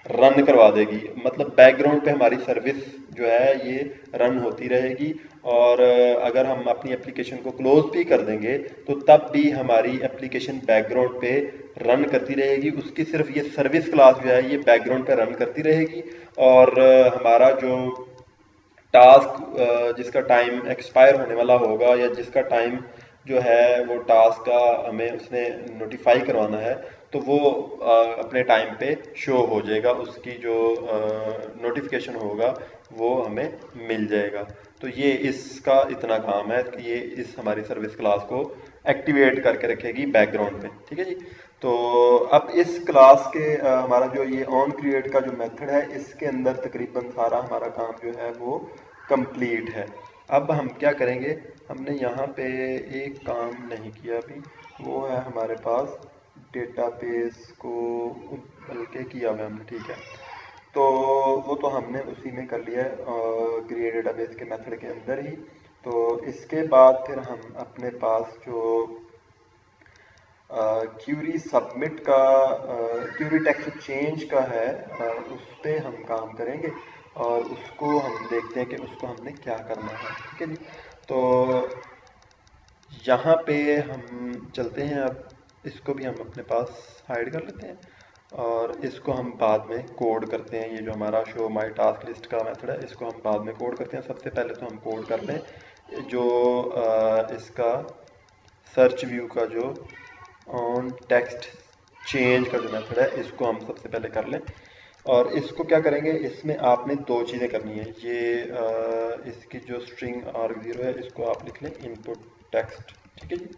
रन करवा देगी, मतलब बैकग्राउंड पे हमारी सर्विस जो है ये रन होती रहेगी। और अगर हम अपनी एप्लीकेशन को क्लोज भी कर देंगे तो तब भी हमारी एप्लीकेशन बैकग्राउंड पे रन करती रहेगी। उसकी सिर्फ ये सर्विस क्लास जो है ये बैकग्राउंड पे रन करती रहेगी। और हमारा जो टास्क जिसका टाइम एक्सपायर होने वाला होगा या जिसका टाइम जो है वो टास्क का हमें उसने नोटिफाई करवाना है, तो वो अपने टाइम पे शो हो जाएगा, उसकी जो नोटिफिकेशन होगा वो हमें मिल जाएगा। तो ये इसका इतना काम है कि ये इस हमारी सर्विस क्लास को एक्टिवेट करके रखेगी बैकग्राउंड में। ठीक है जी। तो अब इस क्लास के हमारा जो ये ऑन क्रिएट का जो मेथड है इसके अंदर तकरीबन सारा हमारा काम जो है वो कंप्लीट है। अब हम क्या करेंगे, हमने यहाँ पे एक काम नहीं किया अभी, वो है हमारे पास डेटाबेस को बल्कि किया हुआ हमने। ठीक है, तो वो तो हमने उसी में कर लिया है क्रिएट डेटाबेस के मेथड के अंदर ही। तो इसके बाद फिर हम अपने पास जो क्यूरी सबमिट का क्यूरी टेक्स्ट चेंज का है उस पर हम काम करेंगे और उसको हम देखते हैं कि उसको हमने क्या करना है। ठीक है जी। तो यहाँ पे हम चलते हैं, अब इसको भी हम अपने पास हाइड कर लेते हैं और इसको हम बाद में कोड करते हैं। ये जो हमारा शो माई टास्क लिस्ट का मेथड है इसको हम बाद में कोड करते हैं। सबसे पहले तो हम कोड कर लें जो इसका सर्च व्यू का जो ऑन टेक्स्ट चेंज का जो मेथड है इसको हम सबसे पहले कर लें। और इसको क्या करेंगे, इसमें आपने दो चीज़ें करनी है। ये इसकी जो स्ट्रिंग arg0 है इसको आप लिख लें इनपुट टेक्स्ट। ठीक है जी।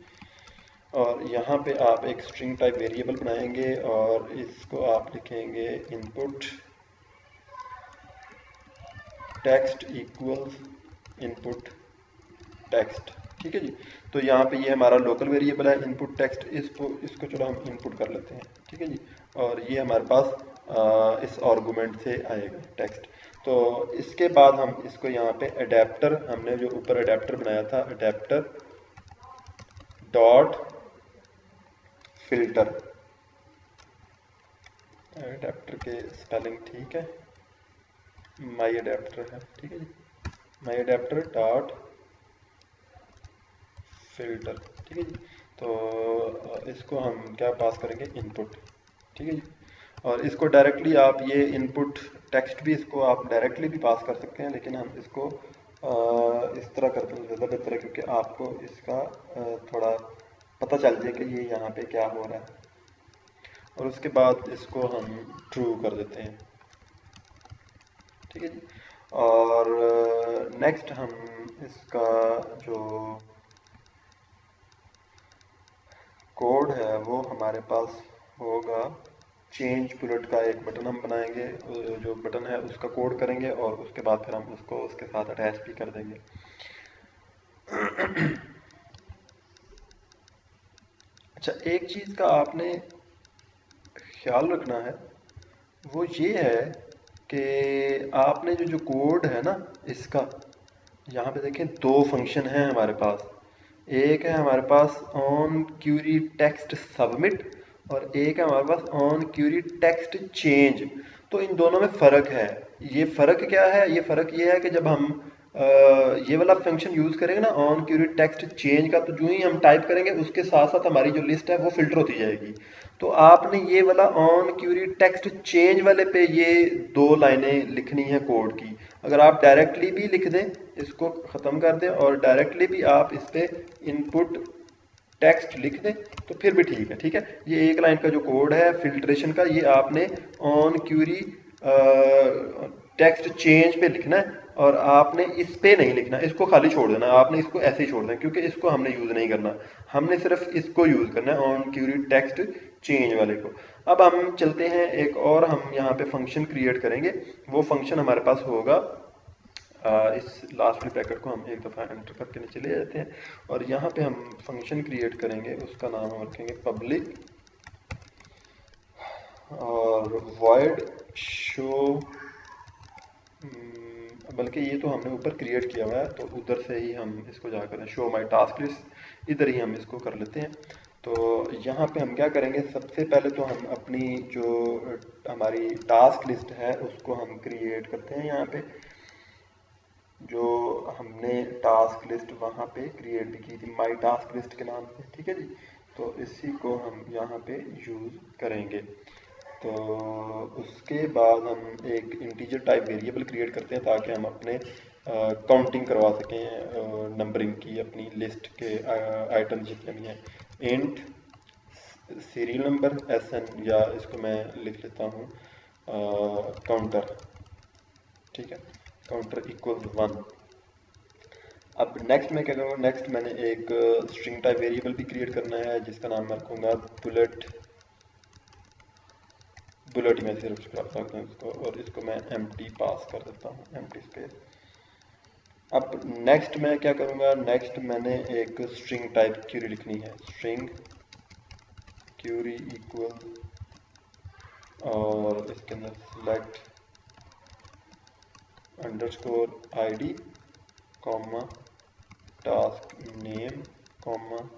और यहाँ पे आप एक स्ट्रिंग टाइप वेरिएबल बनाएंगे और इसको आप लिखेंगे input text equals input text. ठीक है जी। तो यहाँ पे ये हमारा लोकल वेरिएबल है इनपुट टेक्स्ट, इसको चलो हम इनपुट कर लेते हैं। ठीक है जी। और ये हमारे पास इस आर्गुमेंट से आएगा टेक्स्ट। तो इसके बाद हम इसको यहाँ पे अडेप्टर, हमने जो ऊपर अडेप्टर बनाया था अडेप्टर डॉट फिल्टर, अडेप्टर के स्पेलिंग ठीक है, माई अडेप्टर है। ठीक है जी। माई अडेप्टर डॉट फिल्टर। ठीक है जी। तो इसको हम क्या पास करेंगे, इनपुट। ठीक है जी। और इसको डायरेक्टली आप ये इनपुट टेक्स्ट भी इसको आप डायरेक्टली भी पास कर सकते हैं, लेकिन हम इसको इस तरह करते हैं ज़्यादा बेहतर है क्योंकि आपको इसका थोड़ा पता चल जाए कि ये यहाँ पे क्या हो रहा है। और उसके बाद इसको हम ट्रू कर देते हैं। ठीक है जी। और नेक्स्ट हम इसका जो कोड है वो हमारे पास होगा चेंज बुलेट का एक बटन हम बनाएंगे, जो बटन है उसका कोड करेंगे और उसके बाद फिर हम उसको उसके साथ अटैच भी कर देंगे। अच्छा, एक चीज़ का आपने ख्याल रखना है वो ये है कि आपने जो जो कोड है ना इसका, यहाँ पे देखें दो फंक्शन हैं हमारे पास। एक है हमारे पास ऑन क्यूरी टेक्स्ट सबमिट और एक है हमारे पास ऑन क्यूरी टेक्स्ट चेंज। तो इन दोनों में फ़र्क है। ये फ़र्क क्या है? ये फ़र्क ये है कि जब हम ये वाला फंक्शन यूज़ करेंगे ना ऑन क्यूरी टेक्स्ट चेंज का, तो जो ही हम टाइप करेंगे उसके साथ साथ हमारी जो लिस्ट है वो फिल्टर होती जाएगी। तो आपने ये वाला ऑन क्यूरी टेक्स्ट चेंज वाले पे ये दो लाइनें लिखनी है कोड की। अगर आप डायरेक्टली भी लिख दें, इसको ख़त्म कर दें और डायरेक्टली भी आप इस पर इनपुट टेक्स्ट लिख दें तो फिर भी ठीक है। ठीक है, ये एक लाइन का जो कोड है फिल्ट्रेशन का, ये आपने ऑन क्यूरी टेक्स्ट चेंज पे लिखना है और आपने इस पे नहीं लिखना, इसको खाली छोड़ देना। आपने इसको ऐसे ही छोड़ देना क्योंकि इसको हमने यूज़ नहीं करना, हमने सिर्फ इसको यूज़ करना है ऑन क्यूरी टेक्स्ट चेंज वाले को। अब हम चलते हैं एक और हम यहाँ पे फंक्शन क्रिएट करेंगे। वो फंक्शन हमारे पास होगा इस लास्ट ब्रैकेट को हम एक दफ़ा एंटर करके नीचे ले जाते हैं और यहाँ पे हम फंक्शन क्रिएट करेंगे, उसका नाम हम रखेंगे पब्लिक और void शो, बल्कि ये तो हमने ऊपर क्रिएट किया हुआ है, तो उधर से ही हम इसको जा करें शो माई टास्क लिस्ट, इधर ही हम इसको कर लेते हैं। तो यहाँ पे हम क्या करेंगे, सबसे पहले तो हम अपनी जो हमारी टास्क लिस्ट है उसको हम क्रिएट करते हैं। यहाँ पे जो हमने टास्क लिस्ट वहाँ पे क्रिएट भी की थी माई टास्क लिस्ट के नाम से, ठीक है जी। तो इसी को हम यहाँ पे यूज़ करेंगे। तो उसके बाद हम एक इंटीजर टाइप वेरिएबल क्रिएट करते हैं ताकि हम अपने काउंटिंग करवा सकें नंबरिंग की अपनी लिस्ट के आइटम जितने भी हैं। इंट सीरियल नंबर SN, या इसको मैं लिख लेता हूँ काउंटर, ठीक है, काउंटर इक्वल 1। अब नेक्स्ट मैं क्या करूँगा, नेक्स्ट मैंने एक स्ट्रिंग टाइप वेरिएबल भी क्रिएट करना है जिसका नाम मैं रखूँगा बुलेट ही मैं सिर्फ रखता हूँ इसको, और इसको मैं empty पास कर देता हूँ, empty स्पेस। अब नेक्स्ट मैं क्या करूँगा, नेक्स्ट मैंने एक स्ट्रिंग टाइप क्यूरी लिखनी है, स्ट्रिंग क्यूरी इक्वल, और इसके अंदर select underscore ID comma task name comma,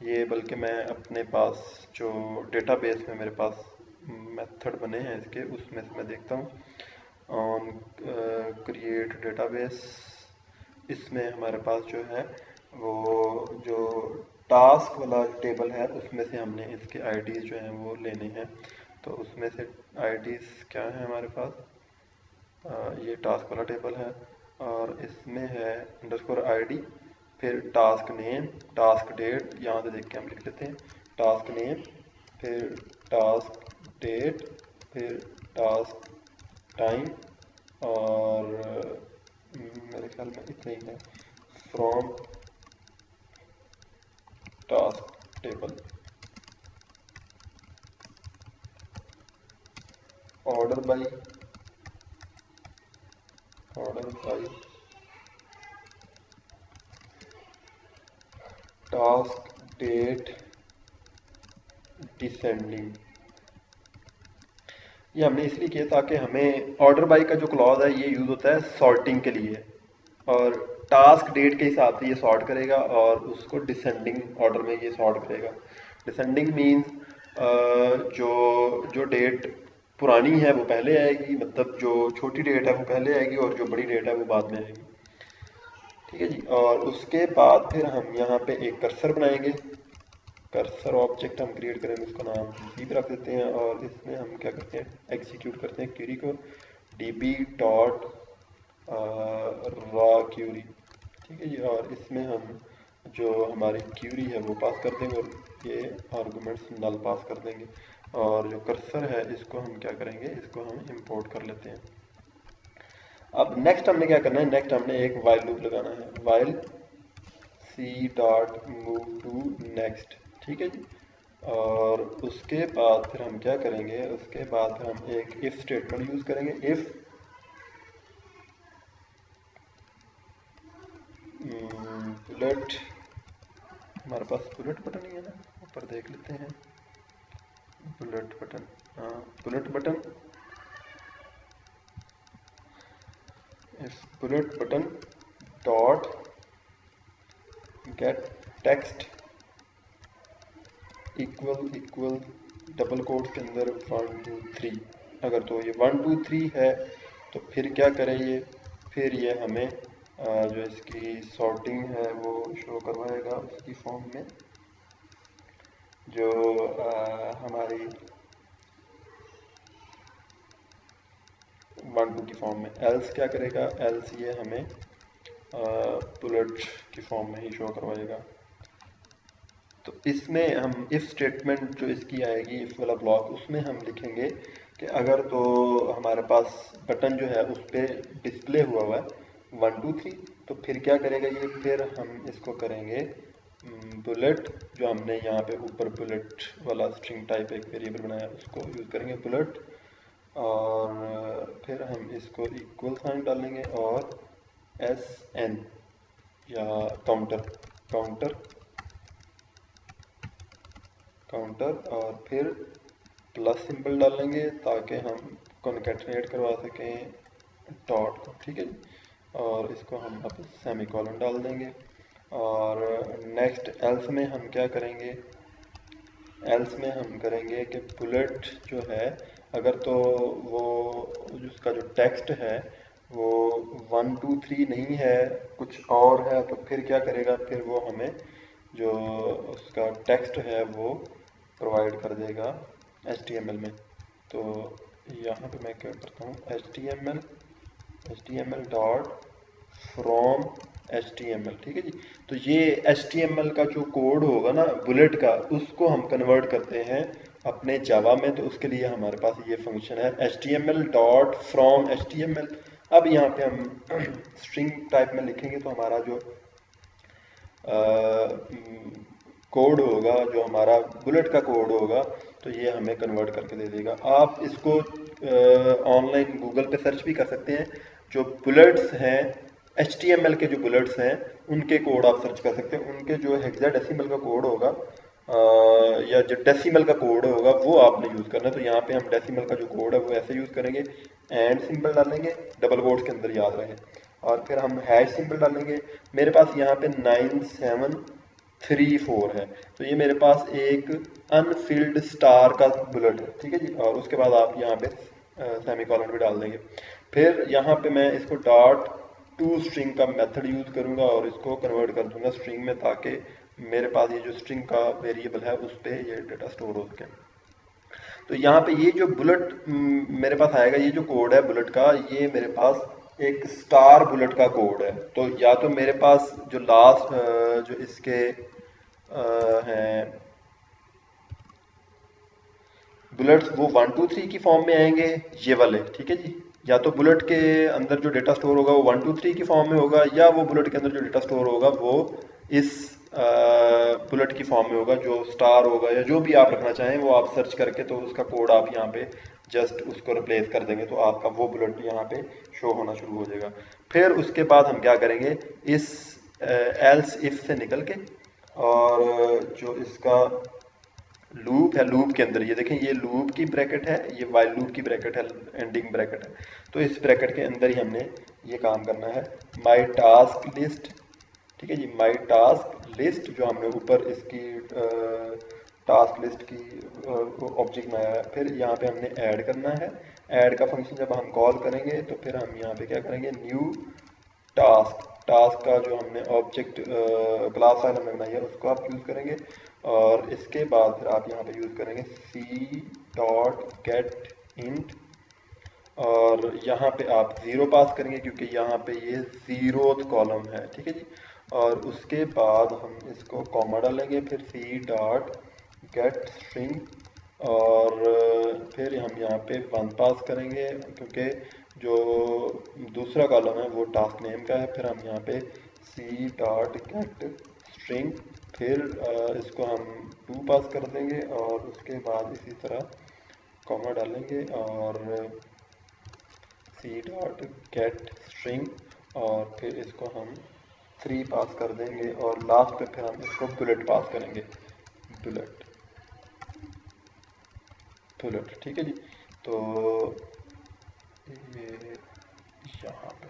ये बल्कि मैं अपने पास जो डेटाबेस में मेरे पास मेथड बने हैं इसके, उसमें से मैं देखता हूँ ऑन क्रिएट डेटाबेस, इसमें हमारे पास जो है वो जो टास्क वाला टेबल है उसमें से हमने इसके आईडीज जो हैं वो लेने हैं। तो उसमें से आईडीज क्या है हमारे पास, ये टास्क वाला टेबल है, और इसमें है अंडरस्कोर ID, फिर टास्क नेम, टास्क डेट, यहाँ से देख के हम लिख लेते हैं टास्क नेम, फिर टास्क डेट, फिर टास्क टाइम, और मेरे ख्याल में इतना ही है, from task table, order by task date descending. ये हमने इसलिए किया ताकि हमें ऑर्डर बाई का जो क्लॉज है ये यूज़ होता है सॉर्टिंग के लिए, और टास्क डेट के हिसाब से ये सॉर्ट करेगा और उसको डिसेंडिंग ऑर्डर में ये सॉर्ट करेगा। डिसेंडिंग मीन्स जो जो डेट पुरानी है वो पहले आएगी, मतलब जो छोटी डेट है वो पहले आएगी और जो बड़ी डेट है वो बाद में आएगी, ठीक है जी। और उसके बाद फिर हम यहाँ पे एक कर्सर बनाएंगे, कर्सर ऑब्जेक्ट हम क्रिएट करेंगे, उसका नाम डी रख देते हैं, और इसमें हम क्या करते हैं, एग्जीक्यूट करते हैं क्यूरी को db डॉट रॉ क्यूरी, ठीक है जी। और इसमें हम जो हमारी क्यूरी है वो पास कर देंगे और ये आर्गूमेंट्स नल पास कर देंगे, और जो कर्सर है इसको हम क्या करेंगे, इसको हम इंपोर्ट कर लेते हैं। अब नेक्स्ट हमने क्या करना है, नेक्स्ट हमने एक वाइल लूप लगाना है, while c dot move to next, ठीक है जी। और उसके बाद फिर हम क्या करेंगे, उसके बाद फिर हम एक इफ स्टेटमेंट यूज करेंगे, इफ बुलेट, हमारे पास बुलेट बटन ही है ना, ऊपर देख लेते हैं, बुलेट बटन, हाँ bullet button, if bullet button dot get text equal double quote के अंदर 1 2 3, अगर तो ये 1 2 3 है तो फिर क्या करें ये, फिर ये हमें जो इसकी सॉर्टिंग है वो शो करवाएगा उसकी फॉर्म में, जो हमारी 1 2 की फॉर्म में। एल्स क्या करेगा, एल्स ये हमें बुलेट की फॉर्म में ही शो करवाएगा। तो इसमें हम इफ स्टेटमेंट जो इसकी आएगी, इफ वाला ब्लॉक, उसमें हम लिखेंगे कि अगर तो हमारे पास बटन जो है उस पर डिस्प्ले हुआ है 1 2 3, तो फिर क्या करेगा ये, फिर हम इसको करेंगे बुलेट, जो हमने यहाँ पे ऊपर बुलेट वाला स्ट्रिंग टाइप एक वेरिएबल बनाया उसको यूज़ करेंगे बुलेट, और फिर हम इसको इक्वल साइन डालेंगे और SN या काउंटर, और फिर प्लस सिंबल डालेंगे ताकि हम कॉन्केटनेट करवा सकें डॉट को, ठीक है जी। और इसको हम अब सेमीकोलन डाल देंगे। और नेक्स्ट एल्स में हम क्या करेंगे, एल्स में हम करेंगे कि बुलेट जो है, अगर तो वो उसका जो टेक्स्ट है वो 1 2 3 नहीं है, कुछ और है, तो फिर क्या करेगा, फिर वो हमें जो उसका टेक्स्ट है वो प्रोवाइड कर देगा HTML में। तो यहाँ पे मैं क्या करता हूँ, HTML डॉट फ्रॉम HTML, ठीक है जी। तो ये HTML का जो कोड होगा ना बुलेट का, उसको हम कन्वर्ट करते हैं अपने जावा में। तो उसके लिए हमारे पास ये फंक्शन है HTML डॉट फ्रॉम HTML। अब यहाँ पे हम स्ट्रिंग टाइप में लिखेंगे तो हमारा जो कोड होगा, जो हमारा बुलेट का कोड होगा, तो ये हमें कन्वर्ट करके दे देगा। आप इसको ऑनलाइन गूगल पे सर्च भी कर सकते हैं। जो बुलेट्स हैं, HTML के जो बुलेट्स हैं उनके कोड आप सर्च कर सकते हैं। उनके जो हेक्साडेसिमल का कोड होगा या जो डेसिमल का कोड होगा वो आपने यूज़ करना है। तो यहाँ पे हम डेसिमल का जो कोड है वो ऐसे यूज़ करेंगे, एंड सिंबल डालेंगे, डबल कोट्स के अंदर, याद रहे। और फिर हम हैश सिंबल डालेंगे। मेरे पास यहाँ पे 9734 है, तो ये मेरे पास एक अनफिल्ड स्टार का बुलेट है, ठीक है जी। और उसके बाद आप यहाँ पे सेमीकोलन भी डाल देंगे। फिर यहाँ पे मैं इसको डॉट टू स्ट्रिंग का मेथड यूज करूंगा और इसको कन्वर्ट कर दूंगा स्ट्रिंग में, ताकि मेरे पास ये जो स्ट्रिंग का वेरिएबल है उस पर ये डेटा स्टोर हो सके। तो यहाँ पे ये जो बुलेट मेरे पास आएगा, ये जो कोड है बुलेट का, ये मेरे पास एक स्टार बुलेट का कोड है। तो या तो मेरे पास जो लास्ट जो इसके हैं बुलेट्स, वो 1 2 3 की फॉर्म में आएंगे, ये वाले, ठीक है जी। या तो बुलेट के अंदर जो डेटा स्टोर होगा वो 1 2 3 की फॉर्म में होगा, या वो बुलेट के अंदर जो डेटा स्टोर होगा वो इस बुलेट की फॉर्म में होगा, जो स्टार होगा या जो भी आप रखना चाहें वो आप सर्च करके तो उसका कोड आप यहाँ पे जस्ट उसको रिप्लेस कर देंगे, तो आपका वो बुलेट यहाँ पे शो होना शुरू हो जाएगा। फिर उसके बाद हम क्या करेंगे, इस एल्स इफ से निकल के, और जो इसका लूप है, लूप के अंदर ये देखें, ये लूप की ब्रैकेट है, ये वाइल लूप की ब्रैकेट है, एंडिंग ब्रैकेट है। तो इस ब्रैकेट के अंदर ही हमने ये काम करना है, माई टास्क लिस्ट, ठीक है जी। माई टास्क लिस्ट जो हमने ऊपर इसकी टास्क लिस्ट की ऑब्जेक्ट बनाया है, फिर यहाँ पे हमने ऐड करना है। ऐड का फंक्शन जब हम कॉल करेंगे तो फिर हम यहाँ पे क्या करेंगे, न्यू टास्क, टास्क का जो हमने ऑब्जेक्ट क्लास फाइल हमने बनाई है उसको आप यूज़ करेंगे। और इसके बाद फिर आप यहाँ पे यूज़ करेंगे सी डॉट गेट इंट, और यहाँ पे आप 0 पास करेंगे क्योंकि यहाँ पे ये 0th कॉलम है, ठीक है जी। और उसके बाद हम इसको कॉमा डालेंगे, फिर सी डॉट गेट स्ट्रिंग, और फिर हम यहाँ पे 1 पास करेंगे क्योंकि जो दूसरा कॉलम है वो टास्क नेम का है। फिर हम यहाँ पे सी डॉट गेट स्ट्रिंग, फिर इसको हम 2 पास कर देंगे, और उसके बाद इसी तरह कॉमा डालेंगे और सी डॉट गेट स्ट्रिंग, और फिर इसको हम 3 पास कर देंगे, और लास्ट पे फिर हम इसको बुलेट पास करेंगे, बुलेट, बुलेट, ठीक है जी। तो ये यहाँ पे,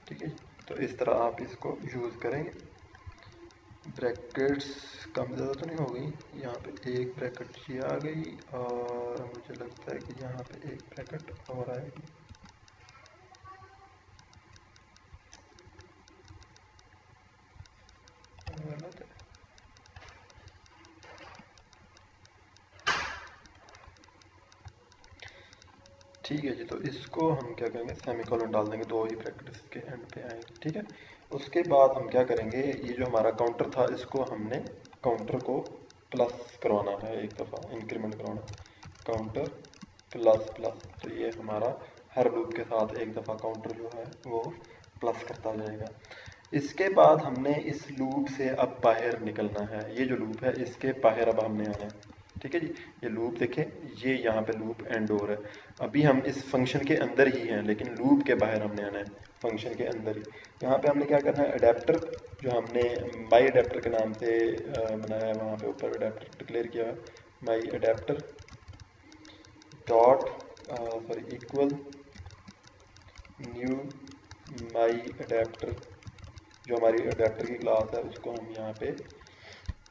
ठीक है जी। तो इस तरह आप इसको यूज़ करेंगे। ब्रैकेट्स कम ज़्यादा तो नहीं हो गई, यहाँ पे एक ब्रैकेट ये आ गई, और मुझे लगता है कि यहाँ पे एक ब्रैकेट और आएगी। गलत है, ठीक है जी। तो इसको हम क्या करेंगे, सेमीकोलन डाल देंगे, 2 ही ब्रैकेट इसके एंड पे आएंगे, ठीक है। उसके बाद हम क्या करेंगे, ये जो हमारा काउंटर था इसको हमने काउंटर को प्लस करवाना है, एक दफ़ा इंक्रीमेंट करवाना, काउंटर प्लस प्लस। तो ये हमारा हर लूप के साथ एक दफ़ा काउंटर जो है वो प्लस करता जाएगा। इसके बाद हमने इस लूप से अब बाहर निकलना है, ये जो लूप है इसके बाहर अब हमने आना है। ठीक है जी। ये लूप देखें, ये यहाँ पे लूप एंड हो रहा है। अभी हम इस फंक्शन के अंदर ही हैं, लेकिन लूप के बाहर हमने आना है, फंक्शन के अंदर ही। यहाँ पे हमने क्या करना है, अडेप्टर जो हमने माई अडेप्टर के नाम से बनाया है, वहाँ पे ऊपर अडेप्टर डिक्लेयर किया है, my adapter dot sorry equal new my adapter, जो हमारी अडेप्टर की क्लास है उसको हम यहाँ पे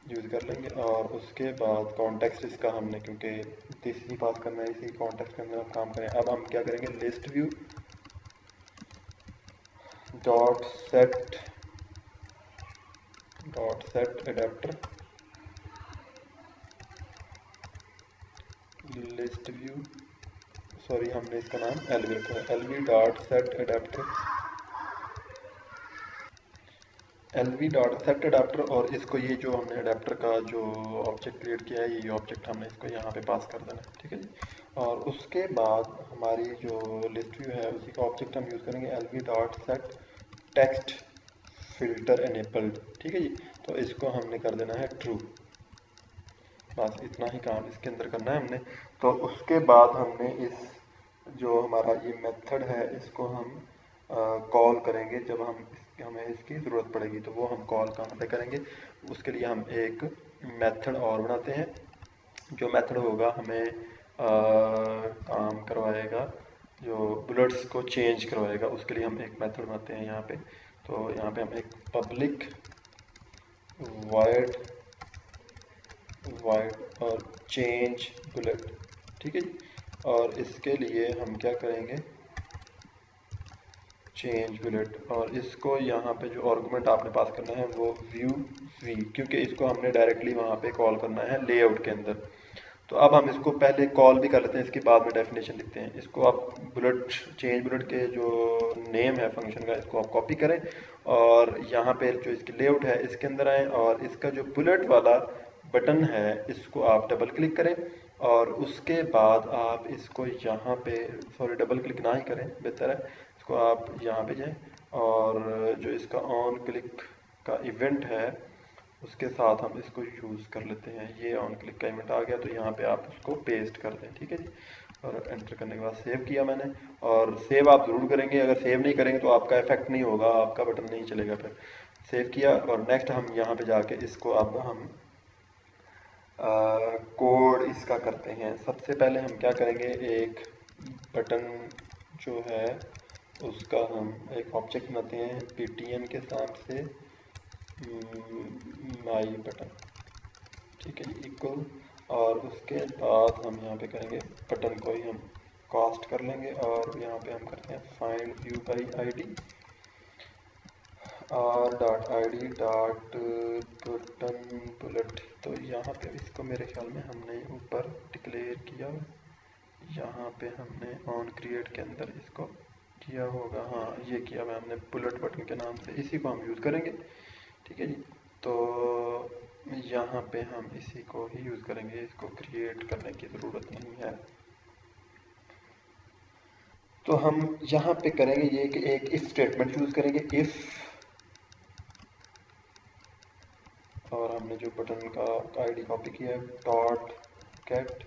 यूज़ कर लेंगे। और उसके बाद कॉन्टेक्स्ट इसका हमने, क्योंकि दिस ही पास करना है, इसी कॉन्टेक्स्ट के अंदर हम काम करें। अब हम क्या करेंगे, list view dot set adapter list view, sorry हमने इसका नाम एलवी रखा है, LV dot set adapter, LV dot set adapter. और इसको ये जो हमने अडेप्टर का जो ऑब्जेक्ट क्रिएट किया है, ये ऑब्जेक्ट हमने इसको यहाँ पे पास कर देना है, ठीक है जी। और उसके बाद हमारी जो लिस्ट व्यू है उसी का ऑब्जेक्ट हम यूज़ करेंगे, LV dot set text filter enabled, ठीक है जी। तो इसको हमने कर देना है ट्रू, बस इतना ही काम इसके अंदर करना है हमने। तो उसके बाद हमने इस जो हमारा ये मेथड है इसको हम कॉल करेंगे जब हमें इसकी ज़रूरत पड़ेगी। तो वो हम कॉल कहाँ पे करेंगे, उसके लिए हम एक मेथड और बनाते हैं। जो मेथड होगा हमें काम करवाएगा, जो बुलेट्स को चेंज करवाएगा, उसके लिए हम एक मेथड बनाते हैं यहाँ पे। तो यहाँ पे हम एक पब्लिक वाइड और चेंज बुलेट, ठीक है जी। और इसके लिए हम क्या करेंगे, चेंज बुलेट, और इसको यहाँ पे जो आर्गुमेंट आपने पास करना है वो व्यू वी, क्योंकि इसको हमने डायरेक्टली वहाँ पे कॉल करना है लेआउट के अंदर। तो अब हम इसको पहले कॉल भी कर लेते हैं, इसके बाद में डेफिनेशन लिखते हैं। इसको आप बुलेट चेंज बुलेट के जो नेम है फंक्शन का, इसको आप कॉपी करें और यहाँ पे जो इसकी लेआउट है इसके अंदर आए, और इसका जो बुलेट वाला बटन है इसको आप डबल क्लिक करें। और उसके बाद आप इसको यहाँ पे, सॉरी डबल क्लिक ना ही करें बेहतर है, इसको आप यहाँ पे जाएं और जो इसका ऑन क्लिक का इवेंट है उसके साथ हम इसको यूज़ कर लेते हैं। ये ऑन क्लिक का इवेंट आ गया, तो यहाँ पे आप उसको पेस्ट कर दें, ठीक है जी। और एंटर करने के बाद सेव किया मैंने, और सेव आप ज़रूर करेंगे, अगर सेव नहीं करेंगे तो आपका इफेक्ट नहीं होगा, आपका बटन नहीं चलेगा। फिर सेव किया और नेक्स्ट हम यहाँ पे जाके इसको अब हम कोड इसका करते हैं। सबसे पहले हम क्या करेंगे, एक बटन जो है उसका हम एक ऑब्जेक्ट बनाते हैं ptn के नाम से, माई बटन, ठीक है इक्वल। और उसके बाद हम यहाँ पे करेंगे बटन को ही हम कास्ट कर लेंगे, और यहाँ पे हम करते हैं find view by ID, R dot I D dot button bullet. तो यहाँ पे इसको मेरे ख्याल में हमने ऊपर डिक्लेयर किया, यहाँ पे हमने ऑन क्रिएट के अंदर इसको किया होगा, हाँ ये किया हुआ हमने बुलेट बटन के नाम से, इसी को हम यूज़ करेंगे, ठीक है जी। तो यहाँ पे हम इसी को ही यूज़ करेंगे, इसको क्रिएट करने की ज़रूरत नहीं है। तो हम यहाँ पे करेंगे ये कि एक इफ स्टेटमेंट यूज़ करेंगे, इफ़, और हमने जो बटन का आईडी कॉपी किया है डॉट गेट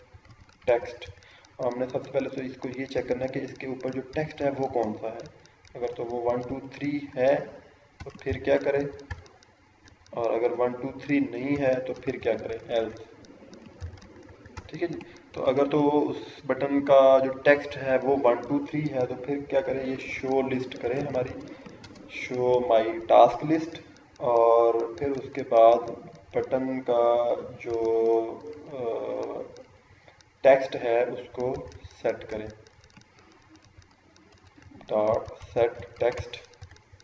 टेक्स्ट। और हमने सबसे पहले तो इसको ये चेक करना है कि इसके ऊपर जो टेक्स्ट है वो कौन सा है। अगर तो वो 1 2 3 है तो फिर क्या करें, और अगर 1 2 3 नहीं है तो फिर क्या करें, एल्स, ठीक है जी। तो अगर तो उस बटन का जो टेक्स्ट है वो 1 2 3 है तो फिर क्या करें, ये शो लिस्ट करें हमारी, शो माई टास्क लिस्ट। और फिर उसके बाद बटन का जो टेक्स्ट है उसको सेट करें, डॉट सेट टेक्स्ट।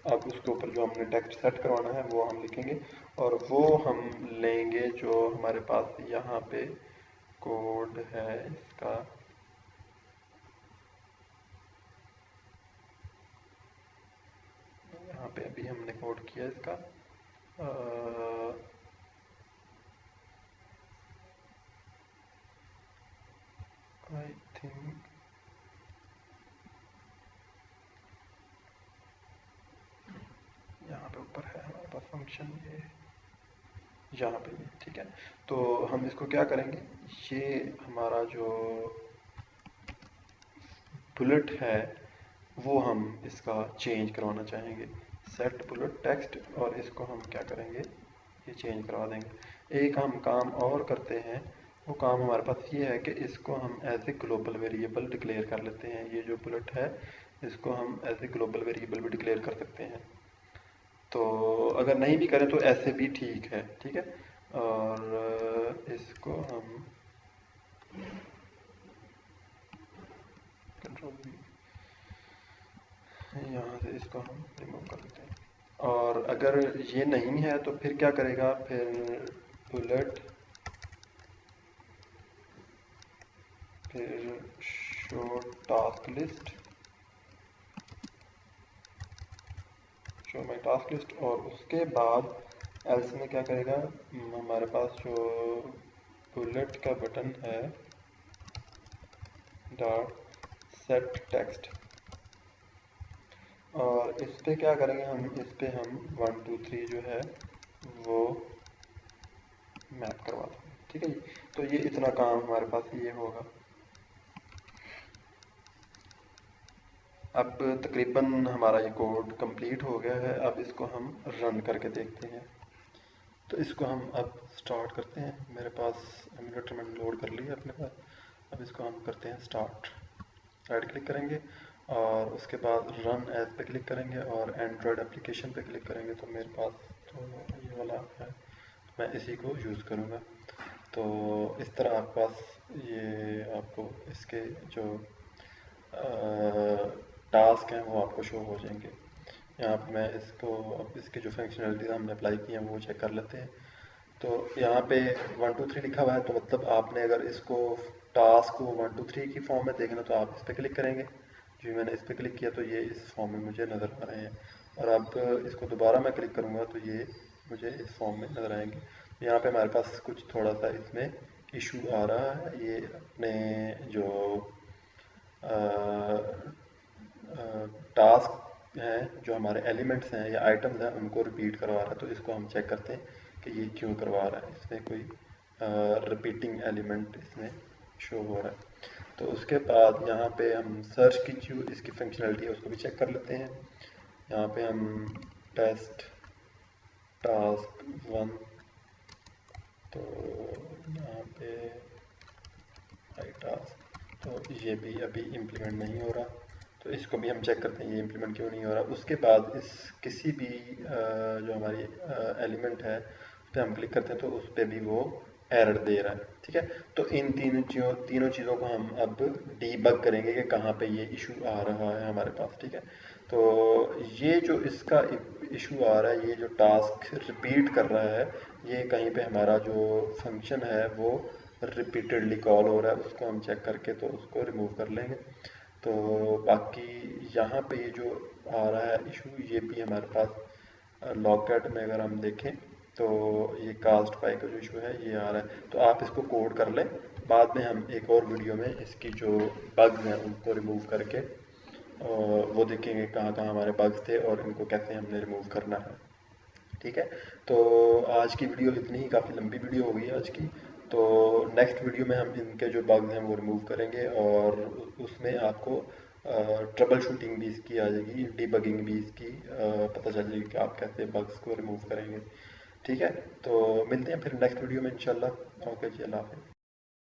अब उसके ऊपर जो हमने टेक्स्ट सेट करवाना है वो हम लिखेंगे, और वो हम लेंगे जो हमारे पास यहाँ पे कोड है इसका, यहाँ पे अभी हमने कोड किया इसका, आई थिंक यहाँ पे ऊपर है हमारे पास फंक्शन, ये यहाँ पे ये, ठीक है। तो हम इसको क्या करेंगे, ये हमारा जो बुलेट है वो हम इसका चेंज करवाना चाहेंगे, सेट बुलेट टेक्स्ट, और इसको हम क्या करेंगे, ये चेंज करवा देंगे। एक हम काम और करते हैं, वो काम हमारे पास ये है कि इसको हम as a global variable declare कर लेते हैं। ये जो बुलेट है इसको हम एज ए ग्लोबल वेरिएबल भी डिक्लेयर कर सकते हैं। तो अगर नहीं भी करें तो ऐसे भी ठीक है, ठीक है। और इसको हम कंट्रोल भी, यहाँ से इसको हम रिमूव कर देते हैं। और अगर ये नहीं है तो फिर क्या करेगा, फिर बुलेट, फिर show task list, show my task list, और उसके बाद एल्स में क्या करेगा, हमारे पास जो बुलेट का बटन है डॉट सेट टेक्स्ट, और इस पे क्या करेंगे हम, इस पे हम 1 2 3 जो है वो मैप करवा देंगे, ठीक है जी। तो ये इतना काम हमारे पास ये होगा। अब तकरीबन हमारा ये कोड कंप्लीट हो गया है। अब इसको हम रन करके देखते हैं। तो इसको हम अब स्टार्ट करते हैं। मेरे पास एमुलेटर मैंने लोड कर लिया अपने पास। अब इसको हम करते हैं स्टार्ट, राइट क्लिक करेंगे और उसके बाद रन एज पे क्लिक करेंगे और एंड्रॉयड एप्लीकेशन पे क्लिक करेंगे। तो मेरे पास तो ये वाला है, मैं इसी को यूज़ करूँगा। तो इस तरह आपके पास ये आपको इसके जो टास्क हैं वो आपको शो हो जाएंगे। यहाँ पे मैं इसको, अब इसके जो फंक्शनलिटीज हमने अप्लाई की हैं वो चेक कर लेते हैं। तो यहाँ पे 1 2 3 लिखा हुआ है, तो मतलब आपने अगर इसको टास्क को 1 2 3 की फॉर्म में देखना तो आप इस पर क्लिक करेंगे। जो मैंने इस पर क्लिक किया तो ये इस फॉर्म में मुझे नज़र आ रहे हैं, और अब इसको दोबारा मैं क्लिक करूँगा तो ये मुझे इस फॉर्म में नज़र आएंगे। यहाँ पे हमारे पास कुछ थोड़ा सा इसमें इशू आ रहा है। ये अपने जो टास्क हैं, जो हमारे एलिमेंट्स हैं या आइटम्स हैं, उनको रिपीट करवा रहा है। तो इसको हम चेक करते हैं कि ये क्यों करवा रहा है। इसमें कोई रिपीटिंग एलिमेंट इसमें शो हो रहा है। तो उसके बाद यहाँ पे हम सर्च की जो इसकी फंक्शनलिटी है उसको भी चेक कर लेते हैं। यहाँ पे हम टेस्ट टास्क 1, तो यहाँ पे आई टास्क, तो ये भी अभी इम्प्लीमेंट नहीं हो रहा। तो इसको भी हम चेक करते हैं ये इम्प्लीमेंट क्यों नहीं हो रहा। उसके बाद इस किसी भी जो हमारी एलिमेंट है उस पर हम क्लिक करते हैं तो उस पर भी वो एरर दे रहा है, ठीक है। तो इन तीनों चीज़ों को हम अब डीबग करेंगे कि कहाँ पे ये इशू आ रहा है हमारे पास, ठीक है। तो ये जो इसका इशू आ रहा है, ये जो टास्क रिपीट कर रहा है, ये कहीं पे हमारा जो फंक्शन है वो रिपीटेडली कॉल हो रहा है। उसको हम चेक करके तो उसको रिमूव कर लेंगे। तो बाकी यहाँ पे ये जो आ रहा है इशू, ये भी हमारे पास लॉगकैट में अगर हम देखें तो ये कास्ट पाई का जो इशू है ये आ रहा है। तो आप इसको कोड कर लें, बाद में हम एक और वीडियो में इसकी जो बग्स हैं उनको रिमूव करके वो देखेंगे कहाँ कहाँ हमारे बग्स थे और इनको कैसे हमने रिमूव करना है, ठीक है। तो आज की वीडियो इतनी ही, काफ़ी लंबी वीडियो हो गई है आज की। तो नेक्स्ट वीडियो में हम इनके जो बग्स हैं वो रिमूव करेंगे और उसमें आपको ट्रबल शूटिंग भी इसकी आ जाएगी, डीबगिंग भी इसकी पता चल जाएगी कि आप कैसे बग्स को रिमूव करेंगे, ठीक है। तो मिलते हैं फिर नेक्स्ट वीडियो में इंशाल्लाह। ओके जी, अल्लाह हाफ़िज़।